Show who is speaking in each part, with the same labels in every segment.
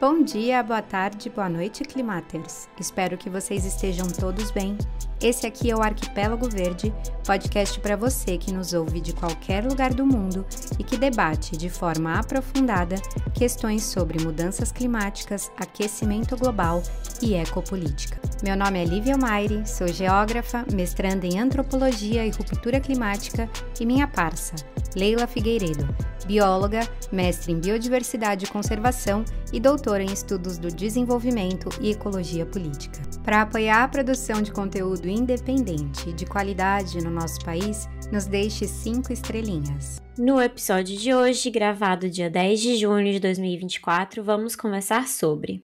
Speaker 1: Bom dia, boa tarde, boa noite, Climaters. Espero que vocês estejam todos bem. Esse aqui é o Arquipélago Verde, podcast para você que nos ouve de qualquer lugar do mundo e que debate de forma aprofundada questões sobre mudanças climáticas, aquecimento global e ecopolítica. Meu nome é Lívia Almaire, sou geógrafa, mestranda em antropologia e ruptura climática e minha parça, Leila Figueiredo, bióloga, mestre em biodiversidade e conservação e doutora em estudos do desenvolvimento e ecologia política. Para apoiar a produção de conteúdo independente e de qualidade no nosso país, nos deixe 5 estrelinhas.
Speaker 2: No episódio de hoje, gravado dia 10 de junho de 2024, vamos conversar sobre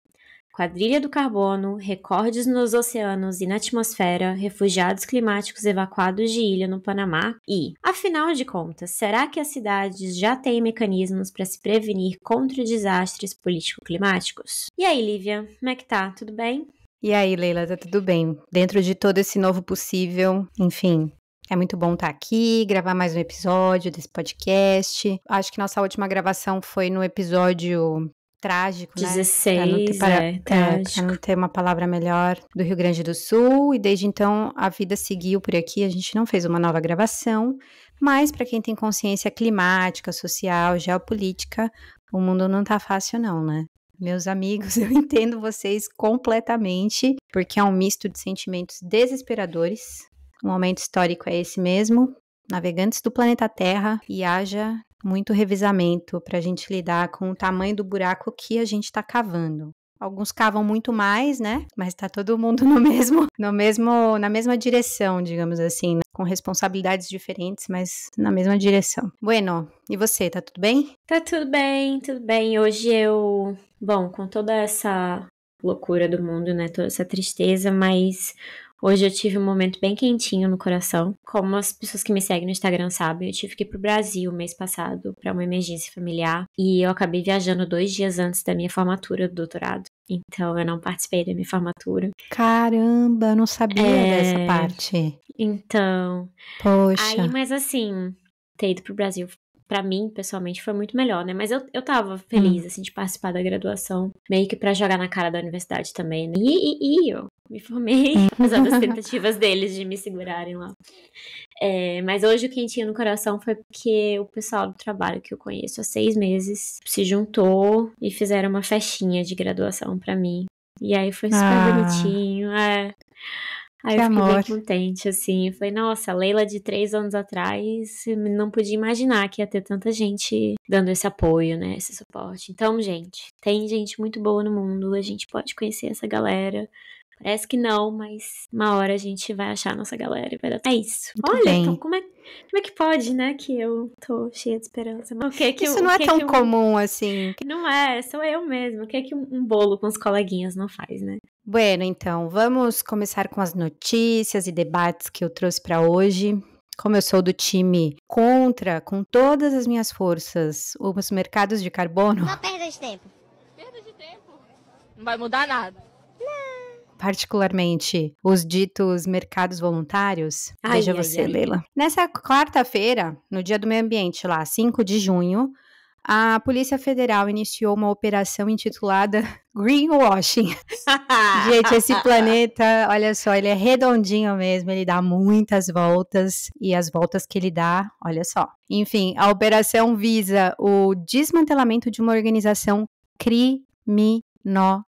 Speaker 2: quadrilha do carbono, recordes nos oceanos e na atmosfera, refugiados climáticos evacuados de ilha no Panamá e, afinal de contas, será que as cidades já têm mecanismos para se prevenir contra desastres político-climáticos? E aí, Lívia, como é que tá? Tudo bem?
Speaker 1: E aí, Leila, tá tudo bem? Dentro de todo esse novo possível, enfim, é muito bom estar aqui, gravar mais um episódio desse podcast. Acho que nossa última gravação foi no episódio trágico,
Speaker 2: 16,
Speaker 1: né? Para
Speaker 2: trágico.
Speaker 1: não ter uma palavra melhor, do Rio Grande do Sul, e desde então a vida seguiu por aqui, a gente não fez uma nova gravação, mas para quem tem consciência climática, social, geopolítica, o mundo não tá fácil não, né? Meus amigos, eu entendo vocês completamente, porque é um misto de sentimentos desesperadores. O momento histórico é esse mesmo, navegantes do planeta Terra, e haja muito revisamento para a gente lidar com o tamanho do buraco que a gente está cavando. Alguns cavam muito mais, né? Mas tá todo mundo na mesma direção, digamos assim, né? Com responsabilidades diferentes, mas na mesma direção. Bueno, e você, tá tudo bem?
Speaker 2: Tá tudo bem. Hoje com toda essa loucura do mundo, né, toda essa tristeza, mas hoje eu tive um momento bem quentinho no coração. Como as pessoas que me seguem no Instagram sabem, eu tive que ir pro Brasil mês passado para uma emergência familiar e eu acabei viajando 2 dias antes da minha formatura do doutorado. Então eu não participei da minha formatura.
Speaker 1: Caramba, eu não sabia dessa parte.
Speaker 2: Então,
Speaker 1: poxa.
Speaker 2: Mas assim, ter ido pro Brasil pra mim, pessoalmente, foi muito melhor, né? Mas eu tava feliz, assim, de participar da graduação, meio que pra jogar na cara da universidade também, né? E eu me formei, apesar das tentativas deles de me segurarem lá. Mas hoje o quentinho no coração foi porque o pessoal do trabalho que eu conheço há 6 meses se juntou e fizeram uma festinha de graduação pra mim. E aí foi super bonitinho, Aí eu fiquei bem contente, assim. Eu falei, nossa, a Leila de 3 anos atrás, não podia imaginar que ia ter tanta gente dando esse apoio, né? Esse suporte. Então, gente, tem gente muito boa no mundo. A gente pode conhecer essa galera. Parece que não, mas uma hora a gente vai achar a nossa galera e vai dar. É isso.
Speaker 1: Muito
Speaker 2: Olha,
Speaker 1: bem.
Speaker 2: Então, como é que pode, né? Que eu tô cheia de esperança. Mas
Speaker 1: Isso não é tão comum assim.
Speaker 2: Não é, sou eu mesma. O que é que um bolo com os coleguinhas não faz, né?
Speaker 1: Bueno, então, vamos começar com as notícias e debates que eu trouxe para hoje. Como eu sou do time contra, com todas as minhas forças, os mercados de carbono...
Speaker 3: Não perda de tempo.
Speaker 4: Perda de tempo? Não vai mudar nada.
Speaker 1: Particularmente os ditos mercados voluntários. Veja você, Leila. Nessa quarta-feira, no Dia do Meio Ambiente, lá, 5 de junho, a Polícia Federal iniciou uma operação intitulada Greenwashing. Gente, esse planeta, olha só, ele é redondinho mesmo, ele dá muitas voltas, e as voltas que ele dá, olha só. Enfim, a operação visa o desmantelamento de uma organização criminosa,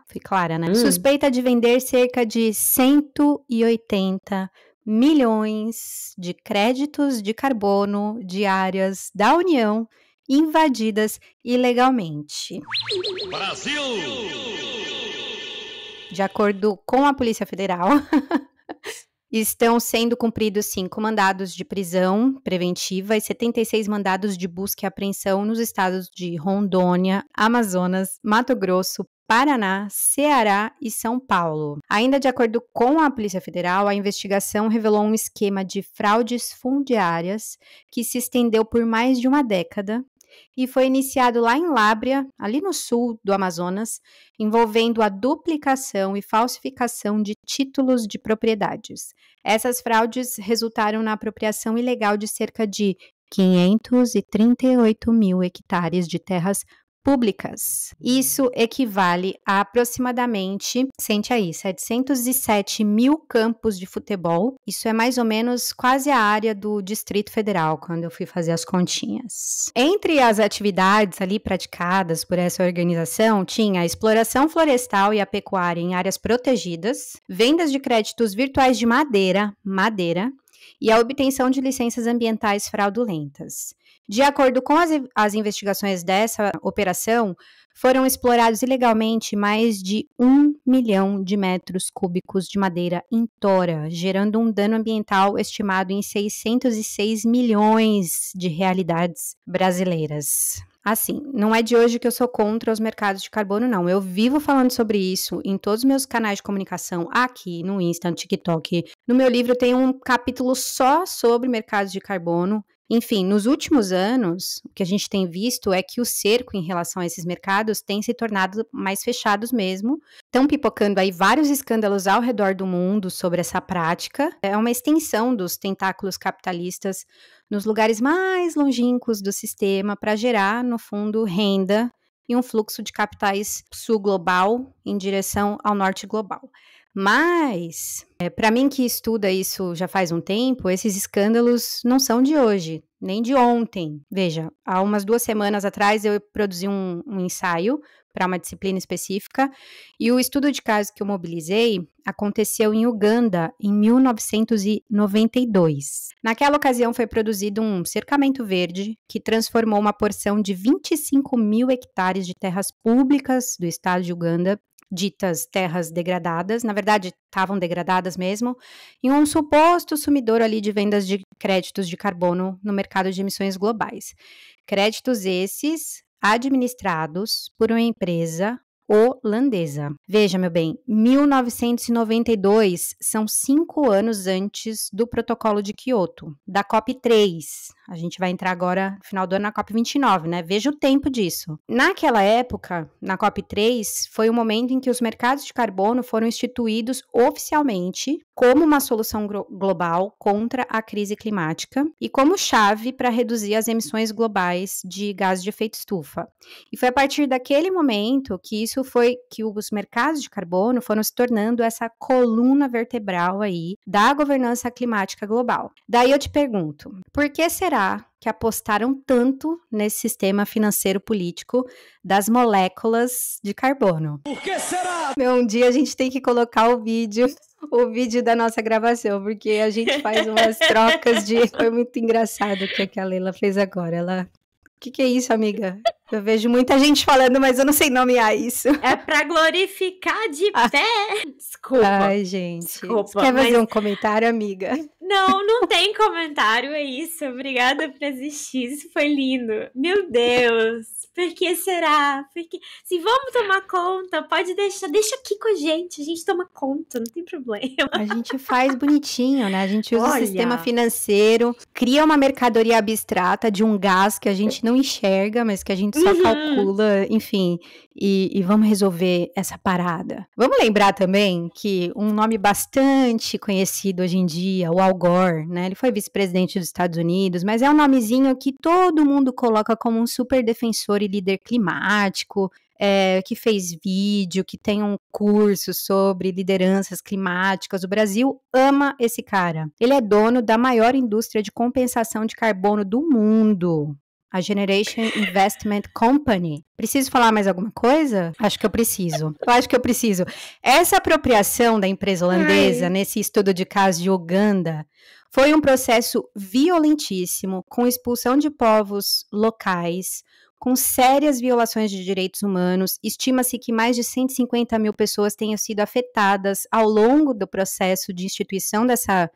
Speaker 1: fui clara, né? Suspeita de vender cerca de 180 milhões de créditos de carbono de áreas da União invadidas ilegalmente.
Speaker 5: Brasil!
Speaker 1: De acordo com a Polícia Federal, estão sendo cumpridos 5 mandados de prisão preventiva e 76 mandados de busca e apreensão nos estados de Rondônia, Amazonas, Mato Grosso, Paraná, Ceará e São Paulo. Ainda de acordo com a Polícia Federal, a investigação revelou um esquema de fraudes fundiárias que se estendeu por mais de uma década e foi iniciado lá em Lábrea, ali no sul do Amazonas, envolvendo a duplicação e falsificação de títulos de propriedades. Essas fraudes resultaram na apropriação ilegal de cerca de 538 mil hectares de terras públicas. Isso equivale a aproximadamente, sente aí, 707 mil campos de futebol. Isso é mais ou menos quase a área do Distrito Federal, quando eu fui fazer as continhas. Entre as atividades ali praticadas por essa organização, tinha a exploração florestal e a pecuária em áreas protegidas, vendas de créditos virtuais de madeira, e a obtenção de licenças ambientais fraudulentas. De acordo com as investigações dessa operação, foram explorados ilegalmente mais de 1 milhão de metros cúbicos de madeira em tora, gerando um dano ambiental estimado em 606 milhões de realidades brasileiras. Assim, não é de hoje que eu sou contra os mercados de carbono, não. Eu vivo falando sobre isso em todos os meus canais de comunicação, aqui no Insta, no TikTok. No meu livro tem um capítulo só sobre mercados de carbono. Enfim, nos últimos anos, o que a gente tem visto é que o cerco em relação a esses mercados tem se tornado mais fechados mesmo. Estão pipocando aí vários escândalos ao redor do mundo sobre essa prática. É uma extensão dos tentáculos capitalistas nos lugares mais longínquos do sistema para gerar, no fundo, renda e um fluxo de capitais sul global em direção ao norte global. Mas, para mim que estuda isso já faz um tempo, esses escândalos não são de hoje, nem de ontem. Veja, há umas 2 semanas atrás eu produzi um ensaio para uma disciplina específica, e o estudo de caso que eu mobilizei aconteceu em Uganda em 1992. Naquela ocasião foi produzido um cercamento verde que transformou uma porção de 25 mil hectares de terras públicas do estado de Uganda, ditas terras degradadas, na verdade estavam degradadas mesmo, em um suposto sumidor ali de vendas de créditos de carbono no mercado de emissões globais. Créditos esses administrados por uma empresa holandesa. Veja, meu bem, 1992 são 5 anos antes do protocolo de Kyoto, da COP3. A gente vai entrar agora, no final do ano, na COP29, né? Veja o tempo disso. Naquela época, na COP3, foi o momento em que os mercados de carbono foram instituídos oficialmente como uma solução global contra a crise climática e como chave para reduzir as emissões globais de gás de efeito estufa. E foi a partir daquele momento que os mercados de carbono foram se tornando essa coluna vertebral aí da governança climática global. Daí eu te pergunto, por que será que apostaram tanto nesse sistema financeiro político das moléculas de carbono? Por que será? Um dia a gente tem que colocar o vídeo da nossa gravação, porque a gente faz umas trocas de... Foi muito engraçado o que a Leila fez agora. O que é isso, amiga? Eu vejo muita gente falando, mas eu não sei nomear isso.
Speaker 2: É pra glorificar de pé. Desculpa.
Speaker 1: Ai, gente. Desculpa. Você quer fazer um comentário, amiga?
Speaker 2: Não tem comentário, é isso. Obrigada por existir. Isso foi lindo. Meu Deus. Por que será? Porque se vamos tomar conta, pode deixa aqui com a gente toma conta, não tem problema.
Speaker 1: A gente faz bonitinho, né? A gente usa o sistema financeiro, cria uma mercadoria abstrata de um gás que a gente não enxerga, mas que a gente só calcula, enfim, e vamos resolver essa parada. Vamos lembrar também que um nome bastante conhecido hoje em dia, o Al Gore, né? Ele foi vice-presidente dos Estados Unidos, mas é um nomezinho que todo mundo coloca como um super defensor e líder climático, que fez vídeo, que tem um curso sobre lideranças climáticas. O Brasil ama esse cara. Ele é dono da maior indústria de compensação de carbono do mundo, a Generation Investment Company. Preciso falar mais alguma coisa? Acho que eu preciso. Essa apropriação da empresa holandesa nesse estudo de caso de Uganda foi um processo violentíssimo, com expulsão de povos locais, com sérias violações de direitos humanos. Estima-se que mais de 150 mil pessoas tenham sido afetadas ao longo do processo de instituição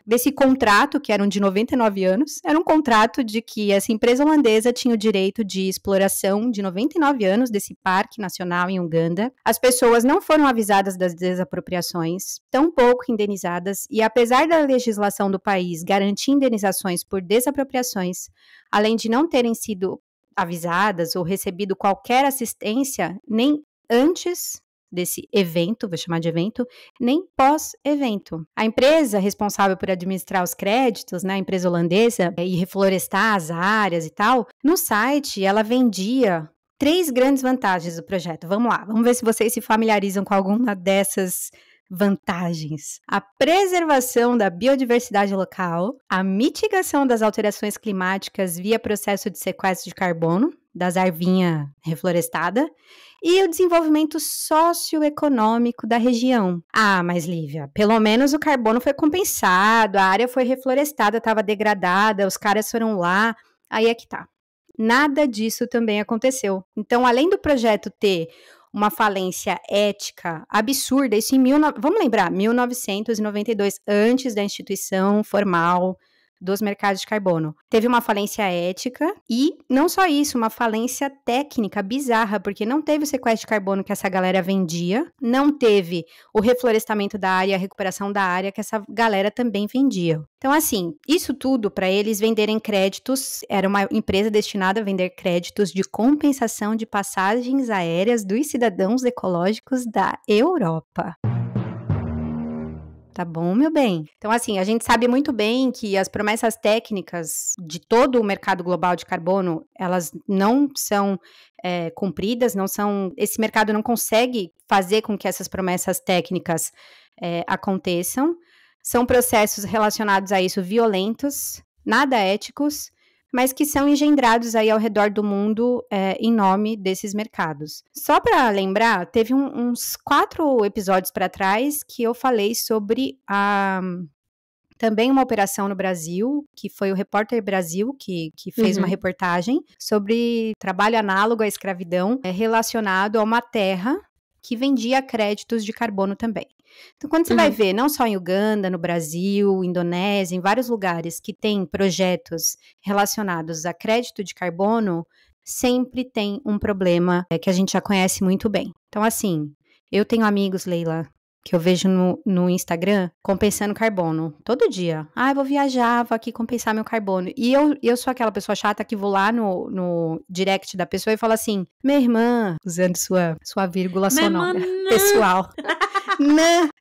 Speaker 1: desse contrato, que eram de 99 anos. Era um contrato de que essa empresa holandesa tinha o direito de exploração de 99 anos desse parque nacional em Uganda. As pessoas não foram avisadas das desapropriações, tampouco indenizadas, e apesar da legislação do país garantir indenizações por desapropriações, além de não terem sido avisadas ou recebido qualquer assistência, nem antes desse evento, vou chamar de evento, nem pós-evento. A empresa responsável por administrar os créditos, né, a empresa holandesa, e reflorestar as áreas e tal, no site ela vendia 3 grandes vantagens do projeto. Vamos lá, vamos ver se vocês se familiarizam com alguma dessas vantagens. A preservação da biodiversidade local, a mitigação das alterações climáticas via processo de sequestro de carbono, das arvinhas reflorestadas, e o desenvolvimento socioeconômico da região. Ah, mas Lívia, pelo menos o carbono foi compensado, a área foi reflorestada, estava degradada, os caras foram lá, aí é que tá. Nada disso também aconteceu. Então, além do projeto ter uma falência ética absurda, isso vamos lembrar, 1992, antes da instituição formal dos mercados de carbono. Teve uma falência ética e, não só isso, uma falência técnica bizarra, porque não teve o sequestro de carbono que essa galera vendia, não teve o reflorestamento da área, a recuperação da área que essa galera também vendia. Então, assim, isso tudo para eles venderem créditos, era uma empresa destinada a vender créditos de compensação de passagens aéreas dos cidadãos ecológicos da Europa. Tá bom, meu bem? Então, assim, a gente sabe muito bem que as promessas técnicas de todo o mercado global de carbono, elas não são cumpridas, esse mercado não consegue fazer com que essas promessas técnicas aconteçam. São processos relacionados a isso violentos, nada éticos, mas que são engendrados aí ao redor do mundo em nome desses mercados. Só para lembrar, teve uns 4 episódios para trás que eu falei sobre também uma operação no Brasil, que foi o Repórter Brasil, que fez uma reportagem sobre trabalho análogo à escravidão relacionado a uma terra que vendia créditos de carbono também. Então, quando você vai ver, não só em Uganda, no Brasil, Indonésia, em vários lugares que tem projetos relacionados a crédito de carbono, sempre tem um problema que a gente já conhece muito bem. Então, assim, eu tenho amigos, Leila, que eu vejo no Instagram, compensando carbono, todo dia. Ah, eu vou viajar, vou aqui compensar meu carbono. E eu sou aquela pessoa chata que vou lá no direct da pessoa e falo assim, minha irmã, usando sua vírgula sonora, pessoal.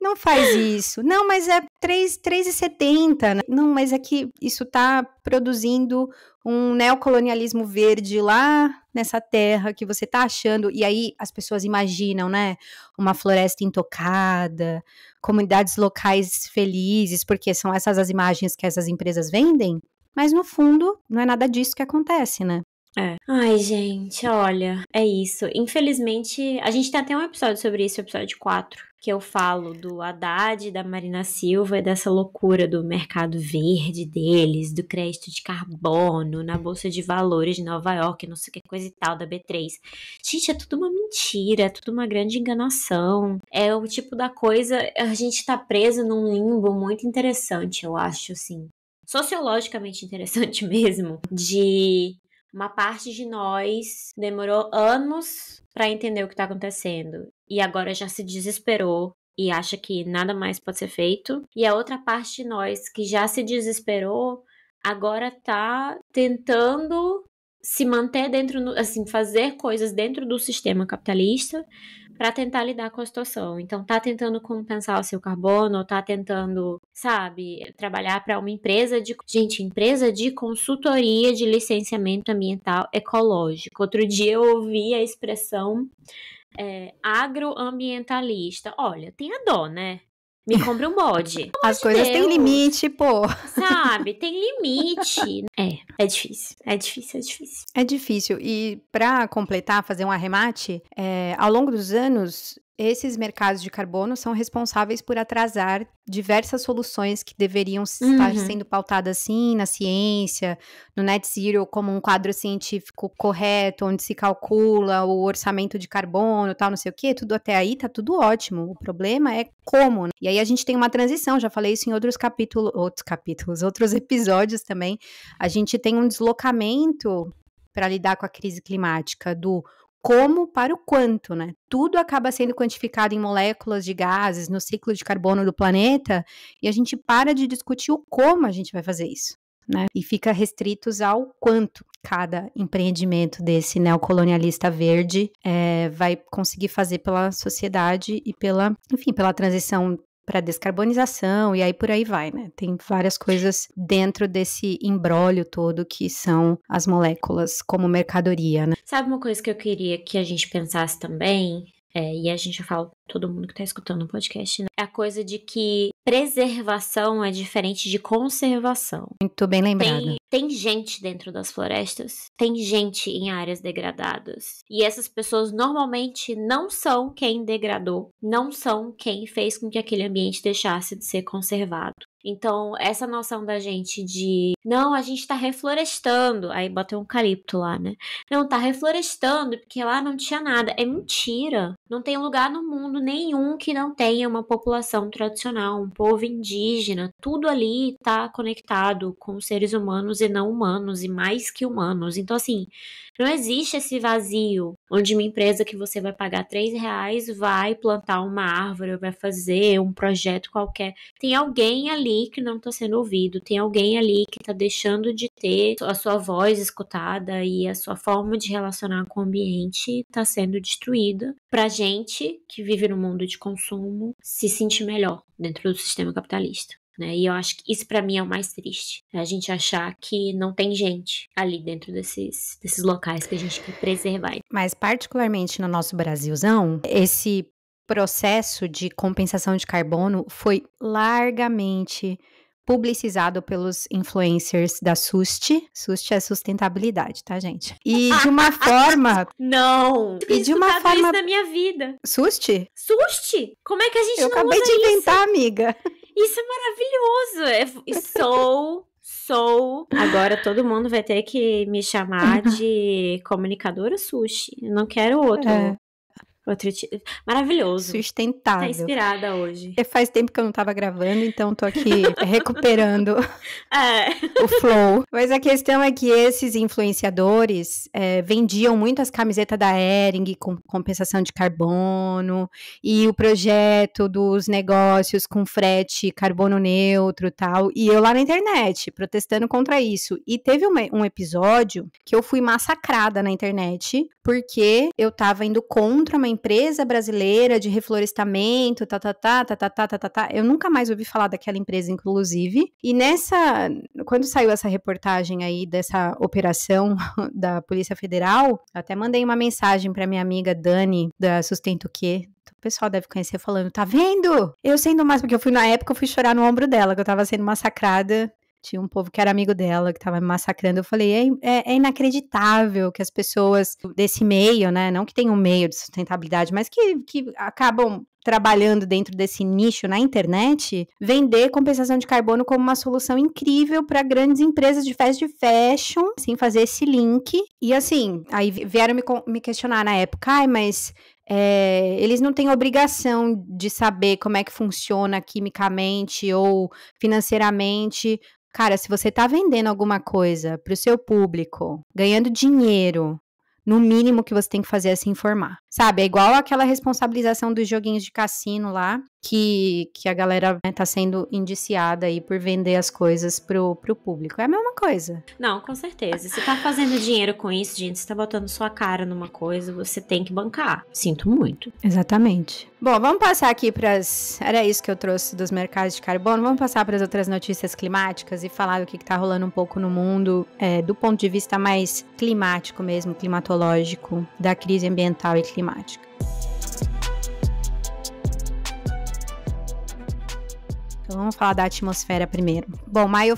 Speaker 1: Não faz isso. Não, mas é 3,70. Não, mas é que isso tá produzindo um neocolonialismo verde lá nessa terra que você tá achando. E aí as pessoas imaginam, né? Uma floresta intocada, comunidades locais felizes, porque são essas as imagens que essas empresas vendem. Mas no fundo, não é nada disso que acontece, né?
Speaker 2: Ai, gente, olha, é isso. Infelizmente, a gente tem até um episódio sobre isso, o episódio 4, que eu falo do Haddad, da Marina Silva e dessa loucura do mercado verde deles, do crédito de carbono na Bolsa de Valores de Nova York, não sei o que coisa e tal, da B3. Gente, é tudo uma mentira, é tudo uma grande enganação. É o tipo da coisa, a gente tá preso num limbo muito interessante, eu acho, assim. Sociologicamente interessante mesmo, de... Uma parte de nós demorou anos para entender o que tá acontecendo e agora já se desesperou e acha que nada mais pode ser feito. E a outra parte de nós que já se desesperou agora tá tentando se manter fazer coisas dentro do sistema capitalista para tentar lidar com a situação. Então, tá tentando compensar o seu carbono, tá tentando, sabe, trabalhar para uma empresa de consultoria de licenciamento ambiental ecológico. Outro dia eu ouvi a expressão agroambientalista. Olha, tenha dó, né? Me compre um bode.
Speaker 1: As coisas têm limite, pô.
Speaker 2: Sabe, tem limite. É difícil. É difícil.
Speaker 1: E para completar, fazer um arremate, ao longo dos anos, esses mercados de carbono são responsáveis por atrasar diversas soluções que deveriam estar sendo pautadas, sim, na ciência, no net zero, como um quadro científico correto, onde se calcula o orçamento de carbono, tal, não sei o quê, tudo até aí tá tudo ótimo. O problema é como, né? E aí a gente tem uma transição, já falei isso em outros episódios também. A gente tem um deslocamento para lidar com a crise climática do como para o quanto, né? Tudo acaba sendo quantificado em moléculas de gases no ciclo de carbono do planeta e a gente para de discutir o como a gente vai fazer isso, né? E fica restritos ao quanto cada empreendimento desse neocolonialista verde vai conseguir fazer pela sociedade e pela transição para descarbonização, e aí por aí vai, né? Tem várias coisas dentro desse imbróglio todo que são as moléculas como mercadoria, né?
Speaker 2: Sabe uma coisa que eu queria que a gente pensasse também? E a gente fala todo mundo que tá escutando o podcast, né? É a coisa de que preservação é diferente de conservação.
Speaker 1: Muito bem lembrado.
Speaker 2: Tem gente dentro das florestas, tem gente em áreas degradadas. E essas pessoas normalmente não são quem degradou, não são quem fez com que aquele ambiente deixasse de ser conservado. Então, essa noção da gente de, não, a gente tá reflorestando, aí bota um eucalipto lá, né? Não, tá reflorestando porque lá não tinha nada. É mentira. Não tem lugar no mundo nenhum que não tenha uma população tradicional, um povo indígena. Tudo ali tá conectado com seres humanos e não humanos, e mais que humanos. Então, assim, não existe esse vazio onde uma empresa que você vai pagar R$3 vai plantar uma árvore, vai fazer um projeto qualquer. Tem alguém ali que não está sendo ouvido, tem alguém ali que está deixando de ter a sua voz escutada e a sua forma de relacionar com o ambiente está sendo destruída pra gente que vive no mundo de consumo se sentir melhor dentro do sistema capitalista. Né? E eu acho que isso pra mim é o mais triste. É a gente achar que não tem gente ali dentro desses locais que a gente quer preservar.
Speaker 1: Mas particularmente no nosso Brasilzão, esse processo de compensação de carbono foi largamente publicizado pelos influencers da SUST. SUST é sustentabilidade, tá, gente? E de uma forma...
Speaker 2: Não!
Speaker 1: E de uma forma...
Speaker 2: isso na minha vida.
Speaker 1: SUST?
Speaker 2: SUST? Como é que a gente não usa isso?
Speaker 1: Eu acabei de inventar, amiga.
Speaker 2: Isso é maravilhoso. Agora todo mundo vai ter que me chamar de comunicadora sushi. Eu não quero outro maravilhoso.
Speaker 1: Sustentável.
Speaker 2: Tá inspirada hoje.
Speaker 1: Faz tempo que eu não tava gravando, então tô aqui recuperando o flow. Mas a questão é que esses influenciadores vendiam muito as camisetas da Hering com compensação de carbono e o projeto dos negócios com frete carbono neutro e tal. E eu lá na internet protestando contra isso. E teve um episódio que eu fui massacrada na internet porque eu tava indo contra uma empresa brasileira de reflorestamento, Eu nunca mais ouvi falar daquela empresa, inclusive. E quando saiu essa reportagem aí dessa operação da Polícia Federal, até mandei uma mensagem pra minha amiga Dani, da Sustento o Quê? O pessoal deve conhecer falando, tá vendo? Eu sendo mais, porque na época eu fui chorar no ombro dela, que eu tava sendo massacrada. Tinha um povo que era amigo dela, que tava me massacrando. Eu falei, é inacreditável que as pessoas desse meio, né, não que tenha um meio de sustentabilidade, mas que acabam trabalhando dentro desse nicho na internet, vender compensação de carbono como uma solução incrível para grandes empresas de fast fashion, assim, fazer esse link. E assim, aí vieram me questionar na época, mas... eles não têm obrigação de saber como é que funciona quimicamente ou financeiramente. Cara, se você tá vendendo alguma coisa pro seu público, ganhando dinheiro, no mínimo que você tem que fazer é se informar. Sabe, é igual aquela responsabilização dos joguinhos de cassino lá, que a galera, né, tá sendo indiciada aí por vender as coisas pro público. É a mesma coisa.
Speaker 2: Não, com certeza. Se tá fazendo dinheiro com isso, gente, se tá botando sua cara numa coisa, você tem que bancar. Sinto muito.
Speaker 1: Exatamente. Bom, vamos passar aqui era isso que eu trouxe dos mercados de carbono, vamos passar para as outras notícias climáticas e falar do que tá rolando um pouco no mundo, do ponto de vista mais climático mesmo, climatológico, da crise ambiental e climática. Então vamos falar da atmosfera primeiro. Bom, maio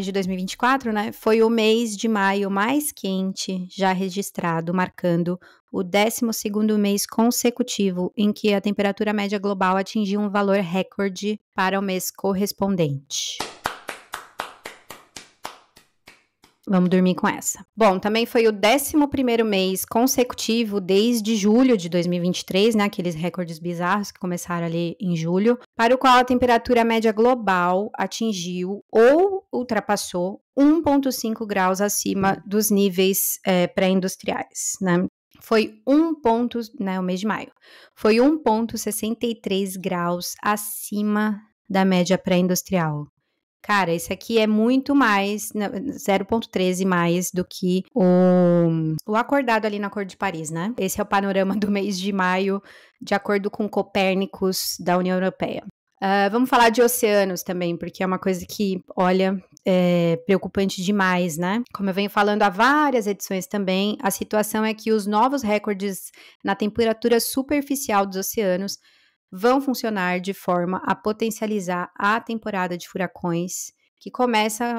Speaker 1: de 2024, né? Foi o mês de maio mais quente já registrado, marcando o 12º mês consecutivo em que a temperatura média global atingiu um valor recorde para o mês correspondente. Vamos dormir com essa. Bom, também foi o 11º mês consecutivo desde julho de 2023, né? Aqueles recordes bizarros que começaram ali em julho, para o qual a temperatura média global atingiu ou ultrapassou 1,5 graus acima dos níveis pré-industriais, né? Foi o mês de maio, foi 1,63 graus acima da média pré-industrial. Cara, esse aqui é muito mais, 0,13 mais do que o acordado ali no Acordo de Paris, né? Esse é o panorama do mês de maio, de acordo com Copérnicos da União Europeia. Vamos falar de oceanos também, porque é uma coisa que, olha, é preocupante demais, né? Como eu venho falando há várias edições também, a situação é que os novos recordes na temperatura superficial dos oceanos vão funcionar de forma a potencializar a temporada de furacões, que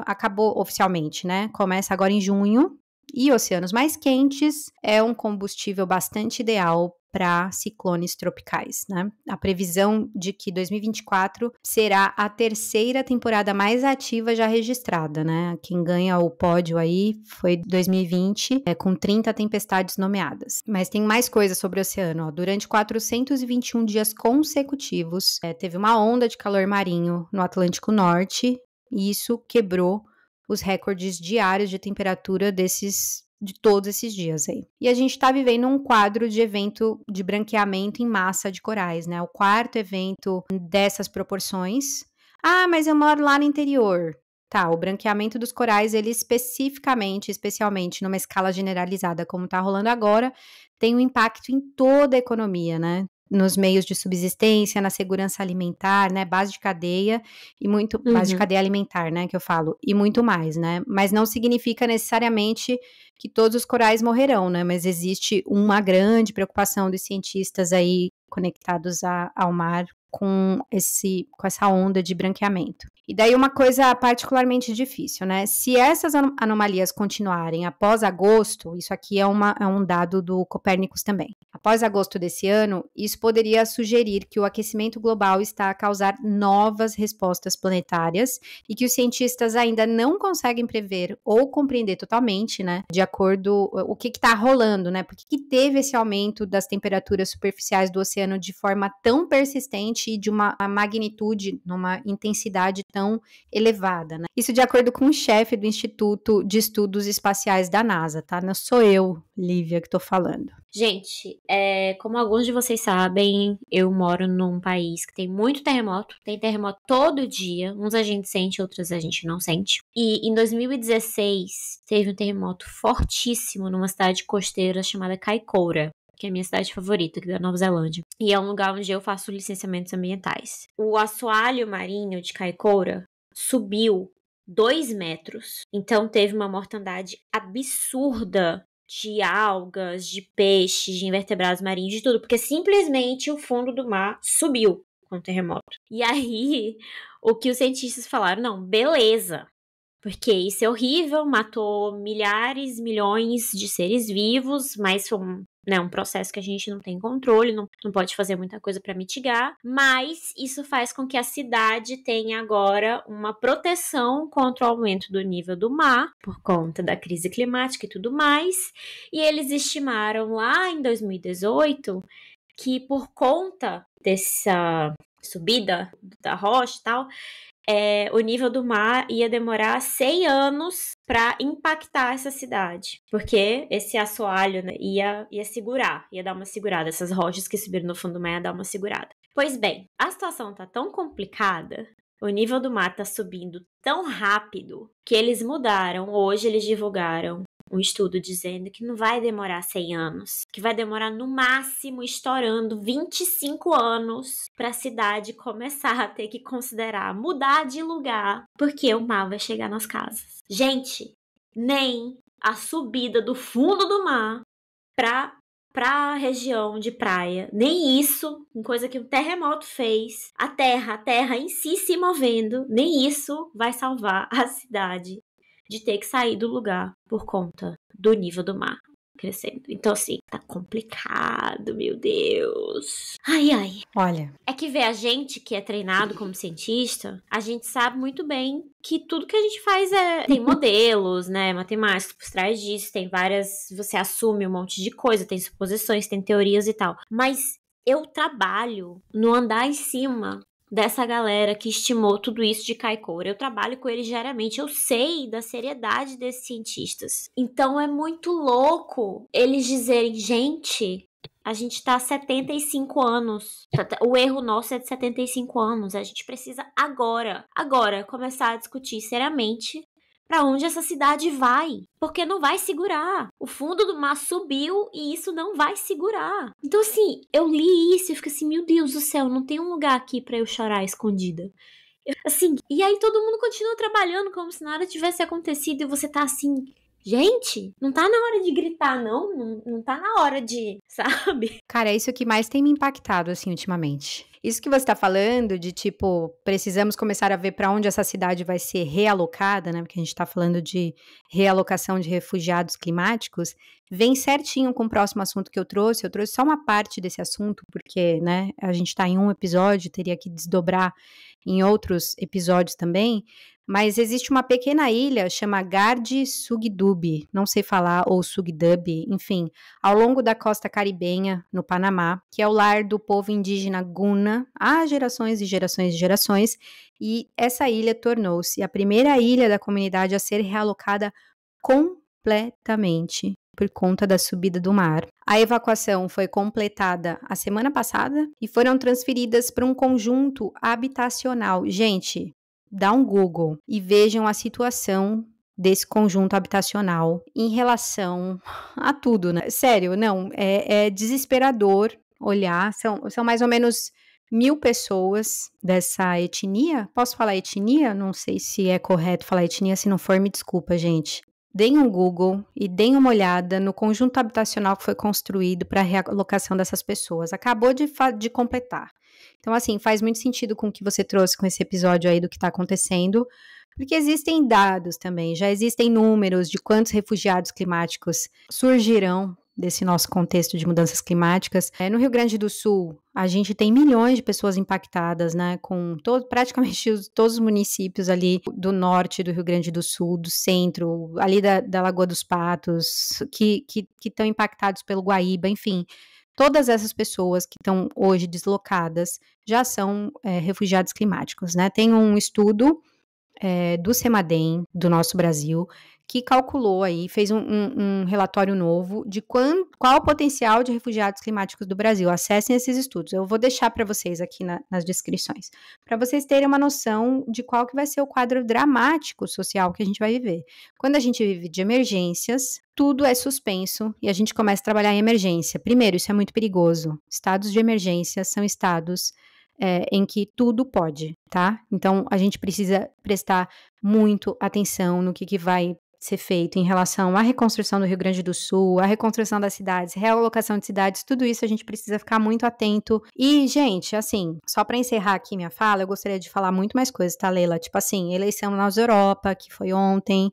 Speaker 1: acabou oficialmente, né? Começa agora em junho, e oceanos mais quentes é um combustível bastante ideal para ciclones tropicais, né? A previsão de que 2024 será a terceira temporada mais ativa já registrada, né? Quem ganha o pódio aí foi 2020, com 30 tempestades nomeadas. Mas tem mais coisa sobre o oceano, ó. Durante 421 dias consecutivos, teve uma onda de calor marinho no Atlântico Norte, e isso quebrou os recordes diários de temperatura de todos esses dias aí. E a gente tá vivendo um quadro de evento de branqueamento em massa de corais, né? O quarto evento dessas proporções. Ah, mas eu moro lá no interior. Tá, o branqueamento dos corais, ele especialmente numa escala generalizada como tá rolando agora, tem um impacto em toda a economia, né? Nos meios de subsistência, na segurança alimentar, né, base de cadeia base de cadeia alimentar, né, que eu falo, e muito mais, né, mas não significa necessariamente que todos os corais morrerão, né, mas existe uma grande preocupação dos cientistas aí conectados ao mar com essa onda de branqueamento. E daí uma coisa particularmente difícil, né? Se essas anomalias continuarem após agosto, isso aqui é um dado do Copérnicos também. Após agosto desse ano, isso poderia sugerir que o aquecimento global está a causar novas respostas planetárias e que os cientistas ainda não conseguem prever ou compreender totalmente, né? De acordo o que está rolando, né? Por que teve esse aumento das temperaturas superficiais do oceano de forma tão persistente e de uma magnitude, numa intensidade tão elevada, né? Isso de acordo com o chefe do Instituto de Estudos Espaciais da NASA, tá? Não sou eu, Lívia, que tô falando.
Speaker 2: Gente, como alguns de vocês sabem, eu moro num país que tem muito terremoto. Tem terremoto todo dia. Uns a gente sente, outros a gente não sente. E em 2016, teve um terremoto fortíssimo numa cidade costeira chamada Kaikoura, que é a minha cidade favorita, aqui da Nova Zelândia. E é um lugar onde eu faço licenciamentos ambientais. O assoalho marinho de Kaikoura subiu 2 metros. Então teve uma mortandade absurda de algas, de peixes, de invertebrados marinhos, de tudo. Porque simplesmente o fundo do mar subiu com o terremoto. E aí, o que os cientistas falaram? Não, beleza. Porque isso é horrível, matou milhares, milhões de seres vivos, mas foi um processo que a gente não tem controle, não pode fazer muita coisa para mitigar, mas isso faz com que a cidade tenha agora uma proteção contra o aumento do nível do mar, por conta da crise climática e tudo mais, e eles estimaram lá em 2018 que por conta dessa subida da rocha e tal, o nível do mar ia demorar 100 anos para impactar essa cidade. Porque esse assoalho, né, ia dar uma segurada. Essas rochas que subiram no fundo do mar ia dar uma segurada. Pois bem, a situação tá tão complicada, o nível do mar tá subindo tão rápido, que eles mudaram. Hoje eles divulgaram um estudo dizendo que não vai demorar 100 anos, que vai demorar no máximo, estourando 25 anos para a cidade começar a ter que considerar mudar de lugar, porque o mar vai chegar nas casas. Gente, nem a subida do fundo do mar para a região de praia, nem isso, uma coisa que o terremoto fez, a terra em si se movendo, nem isso vai salvar a cidade de ter que sair do lugar por conta do nível do mar crescendo. Então, assim, tá complicado, meu Deus. Ai.
Speaker 1: Olha,
Speaker 2: é que ver a gente que é treinado como cientista, a gente sabe muito bem que tudo que a gente faz tem modelos, né, matemáticos por trás disso, tem várias, você assume um monte de coisa, tem suposições, tem teorias e tal. Mas eu trabalho no andar em cima dessa galera que estimou tudo isso de Kaikoura. Eu trabalho com eles diariamente, eu sei da seriedade desses cientistas. Então é muito louco eles dizerem, gente, A gente tá há 75 anos. O erro nosso é de 75 anos. A gente precisa agora, começar a discutir seriamente pra onde essa cidade vai. Porque não vai segurar. O fundo do mar subiu e isso não vai segurar. Então, assim, eu li isso e fico assim, meu Deus do céu, não tem um lugar aqui pra eu chorar escondida. Assim, e aí todo mundo continua trabalhando como se nada tivesse acontecido e você tá assim... Gente, não tá na hora de gritar, não tá na hora de, sabe?
Speaker 1: Cara, é isso que mais tem me impactado, assim, ultimamente. Isso que você tá falando de, tipo, precisamos começar a ver para onde essa cidade vai ser realocada, né? Porque a gente tá falando de realocação de refugiados climáticos, vem certinho com o próximo assunto que eu trouxe. Eu trouxe só uma parte desse assunto, porque, né, a gente tá em um episódio, teria que desdobrar em outros episódios também. Mas existe uma pequena ilha, chama Garde Sugdub, não sei falar, ou Sugdub, enfim, ao longo da costa caribenha, no Panamá, que é o lar do povo indígena Guna há gerações e gerações e gerações, e essa ilha tornou-se a primeira ilha da comunidade a ser realocada completamente por conta da subida do mar. A evacuação foi completada a semana passada e foram transferidas para um conjunto habitacional. Gente, dá um Google e vejam a situação desse conjunto habitacional em relação a tudo, né? Sério, não, é desesperador olhar, são mais ou menos 1.000 pessoas dessa etnia. Posso falar etnia? Não sei se é correto falar etnia, se não for, me desculpa, gente. Deem um Google e deem uma olhada no conjunto habitacional que foi construído para a realocação dessas pessoas. Acabou de completar. Então, assim, faz muito sentido com o que você trouxe com esse episódio aí do que está acontecendo, porque existem dados também, já existem números de quantos refugiados climáticos surgirão desse nosso contexto de mudanças climáticas. No Rio Grande do Sul, a gente tem milhões de pessoas impactadas, né, com praticamente todos os municípios ali do norte do Rio Grande do Sul, do centro, ali da Lagoa dos Patos, que estão impactados pelo Guaíba, enfim. Todas essas pessoas que estão hoje deslocadas já são refugiados climáticos, né? Tem um estudo do CEMADEM, do nosso Brasil, que calculou aí, fez um relatório novo de qual o potencial de refugiados climáticos do Brasil. Acessem esses estudos. Eu vou deixar para vocês aqui nas descrições, para vocês terem uma noção de qual que vai ser o quadro dramático social que a gente vai viver. Quando a gente vive de emergências, tudo é suspenso e a gente começa a trabalhar em emergência. Primeiro, isso é muito perigoso. Estados de emergência são estados em que tudo pode, tá? Então, a gente precisa prestar muito atenção no que vai ser feito em relação à reconstrução do Rio Grande do Sul, à reconstrução das cidades, realocação de cidades, tudo isso a gente precisa ficar muito atento. E, gente, assim, só para encerrar aqui minha fala, eu gostaria de falar muito mais coisas, tá, Leila? Tipo assim, eleição na Europa, que foi ontem,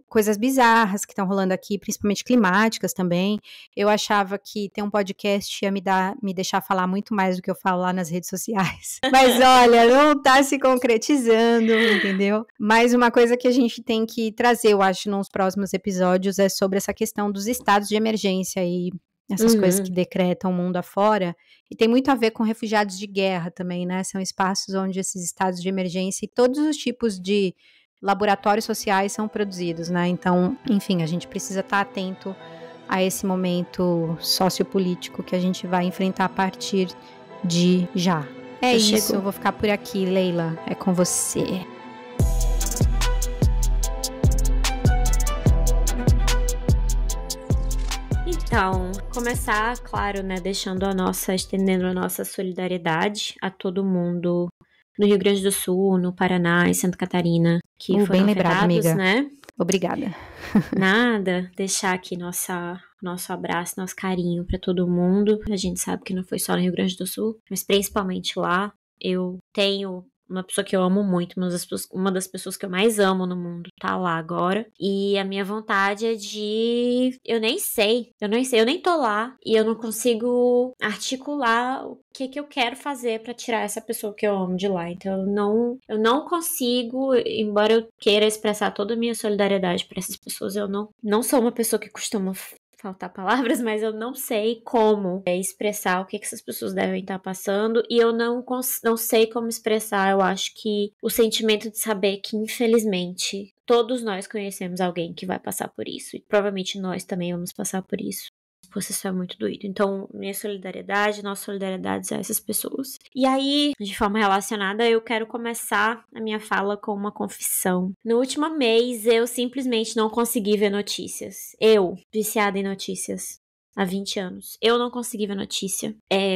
Speaker 1: coisas bizarras que estão rolando aqui, principalmente climáticas também. Eu achava que ter um podcast ia me deixar falar muito mais do que eu falo lá nas redes sociais. Mas olha, não tá se concretizando, entendeu? Mas uma coisa que a gente tem que trazer, eu acho, nos próximos episódios é sobre essa questão dos estados de emergência e essas coisas que decretam o mundo afora. E tem muito a ver com refugiados de guerra também, né? São espaços onde esses estados de emergência e todos os tipos de laboratórios sociais são produzidos, né? Então, enfim, a gente precisa estar atento a esse momento sociopolítico que a gente vai enfrentar a partir de já. É isso, eu vou ficar por aqui, Leila. É com você.
Speaker 2: Então, começar, claro, né, estendendo a nossa solidariedade a todo mundo no Rio Grande do Sul, no Paraná e Santa Catarina, que foram
Speaker 1: bem lembrado,
Speaker 2: afetados,
Speaker 1: amiga.
Speaker 2: né?
Speaker 1: Obrigada.
Speaker 2: Nada, deixar aqui nosso abraço, nosso carinho para todo mundo. A gente sabe que não foi só no Rio Grande do Sul, mas principalmente lá. Eu tenho uma pessoa que eu amo muito, uma das pessoas que eu mais amo no mundo tá lá agora. E a minha vontade é de... Eu nem tô lá e eu não consigo articular o que eu quero fazer pra tirar essa pessoa que eu amo de lá. Então eu não consigo, embora eu queira expressar toda a minha solidariedade pra essas pessoas, eu não sou uma pessoa que costuma faltar palavras, mas eu não sei como expressar o que essas pessoas devem estar passando e eu não sei como expressar, eu acho que o sentimento de saber que, infelizmente, todos nós conhecemos alguém que vai passar por isso e provavelmente nós também vamos passar por isso. Poxa, isso é muito doido. Então, minha solidariedade, nossa solidariedade a essas pessoas. E aí, de forma relacionada, eu quero começar a minha fala com uma confissão. No último mês, eu simplesmente não consegui ver notícias. Eu, viciada em notícias. Há 20 anos. Eu não consegui ver notícia.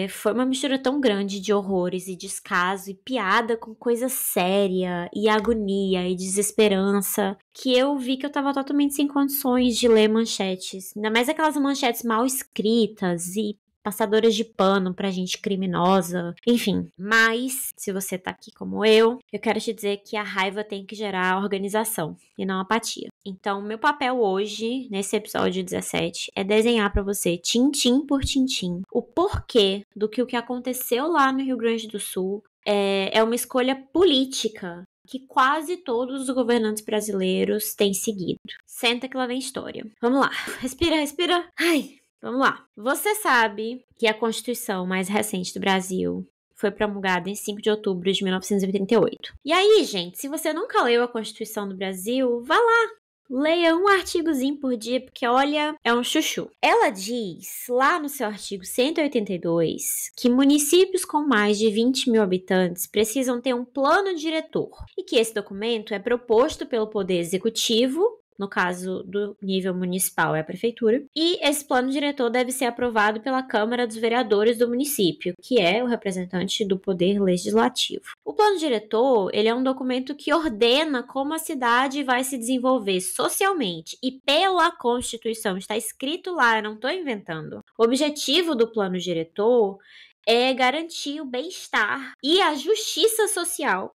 Speaker 2: Foi uma mistura tão grande de horrores e descaso e piada com coisa séria e agonia e desesperança que eu vi que eu tava totalmente sem condições de ler manchetes. Ainda mais aquelas manchetes mal escritas e passadoras de pano pra gente criminosa, enfim. Mas, se você tá aqui como eu quero te dizer que a raiva tem que gerar organização e não apatia. Então, meu papel hoje, nesse episódio 17, é desenhar pra você, tintim por tintim, o porquê do que o que aconteceu lá no Rio Grande do Sul é uma escolha política que quase todos os governantes brasileiros têm seguido. Senta que lá vem história. Vamos lá. Respira, respira. Ai... Vamos lá. Você sabe que a Constituição mais recente do Brasil foi promulgada em 5 de outubro de 1988. E aí, gente, se você nunca leu a Constituição do Brasil, vá lá. Leia um artigozinho por dia, porque olha, é um chuchu. Ela diz, lá no seu artigo 182, que municípios com mais de 20 mil habitantes precisam ter um plano diretor e que esse documento é proposto pelo Poder Executivo, no caso do nível municipal é a prefeitura, e esse plano diretor deve ser aprovado pela Câmara dos Vereadores do município, que é o representante do poder legislativo. O plano diretor, ele é um documento que ordena como a cidade vai se desenvolver socialmente, e pela Constituição, está escrito lá, eu não estou inventando. O objetivo do plano diretor é garantir o bem-estar e a justiça social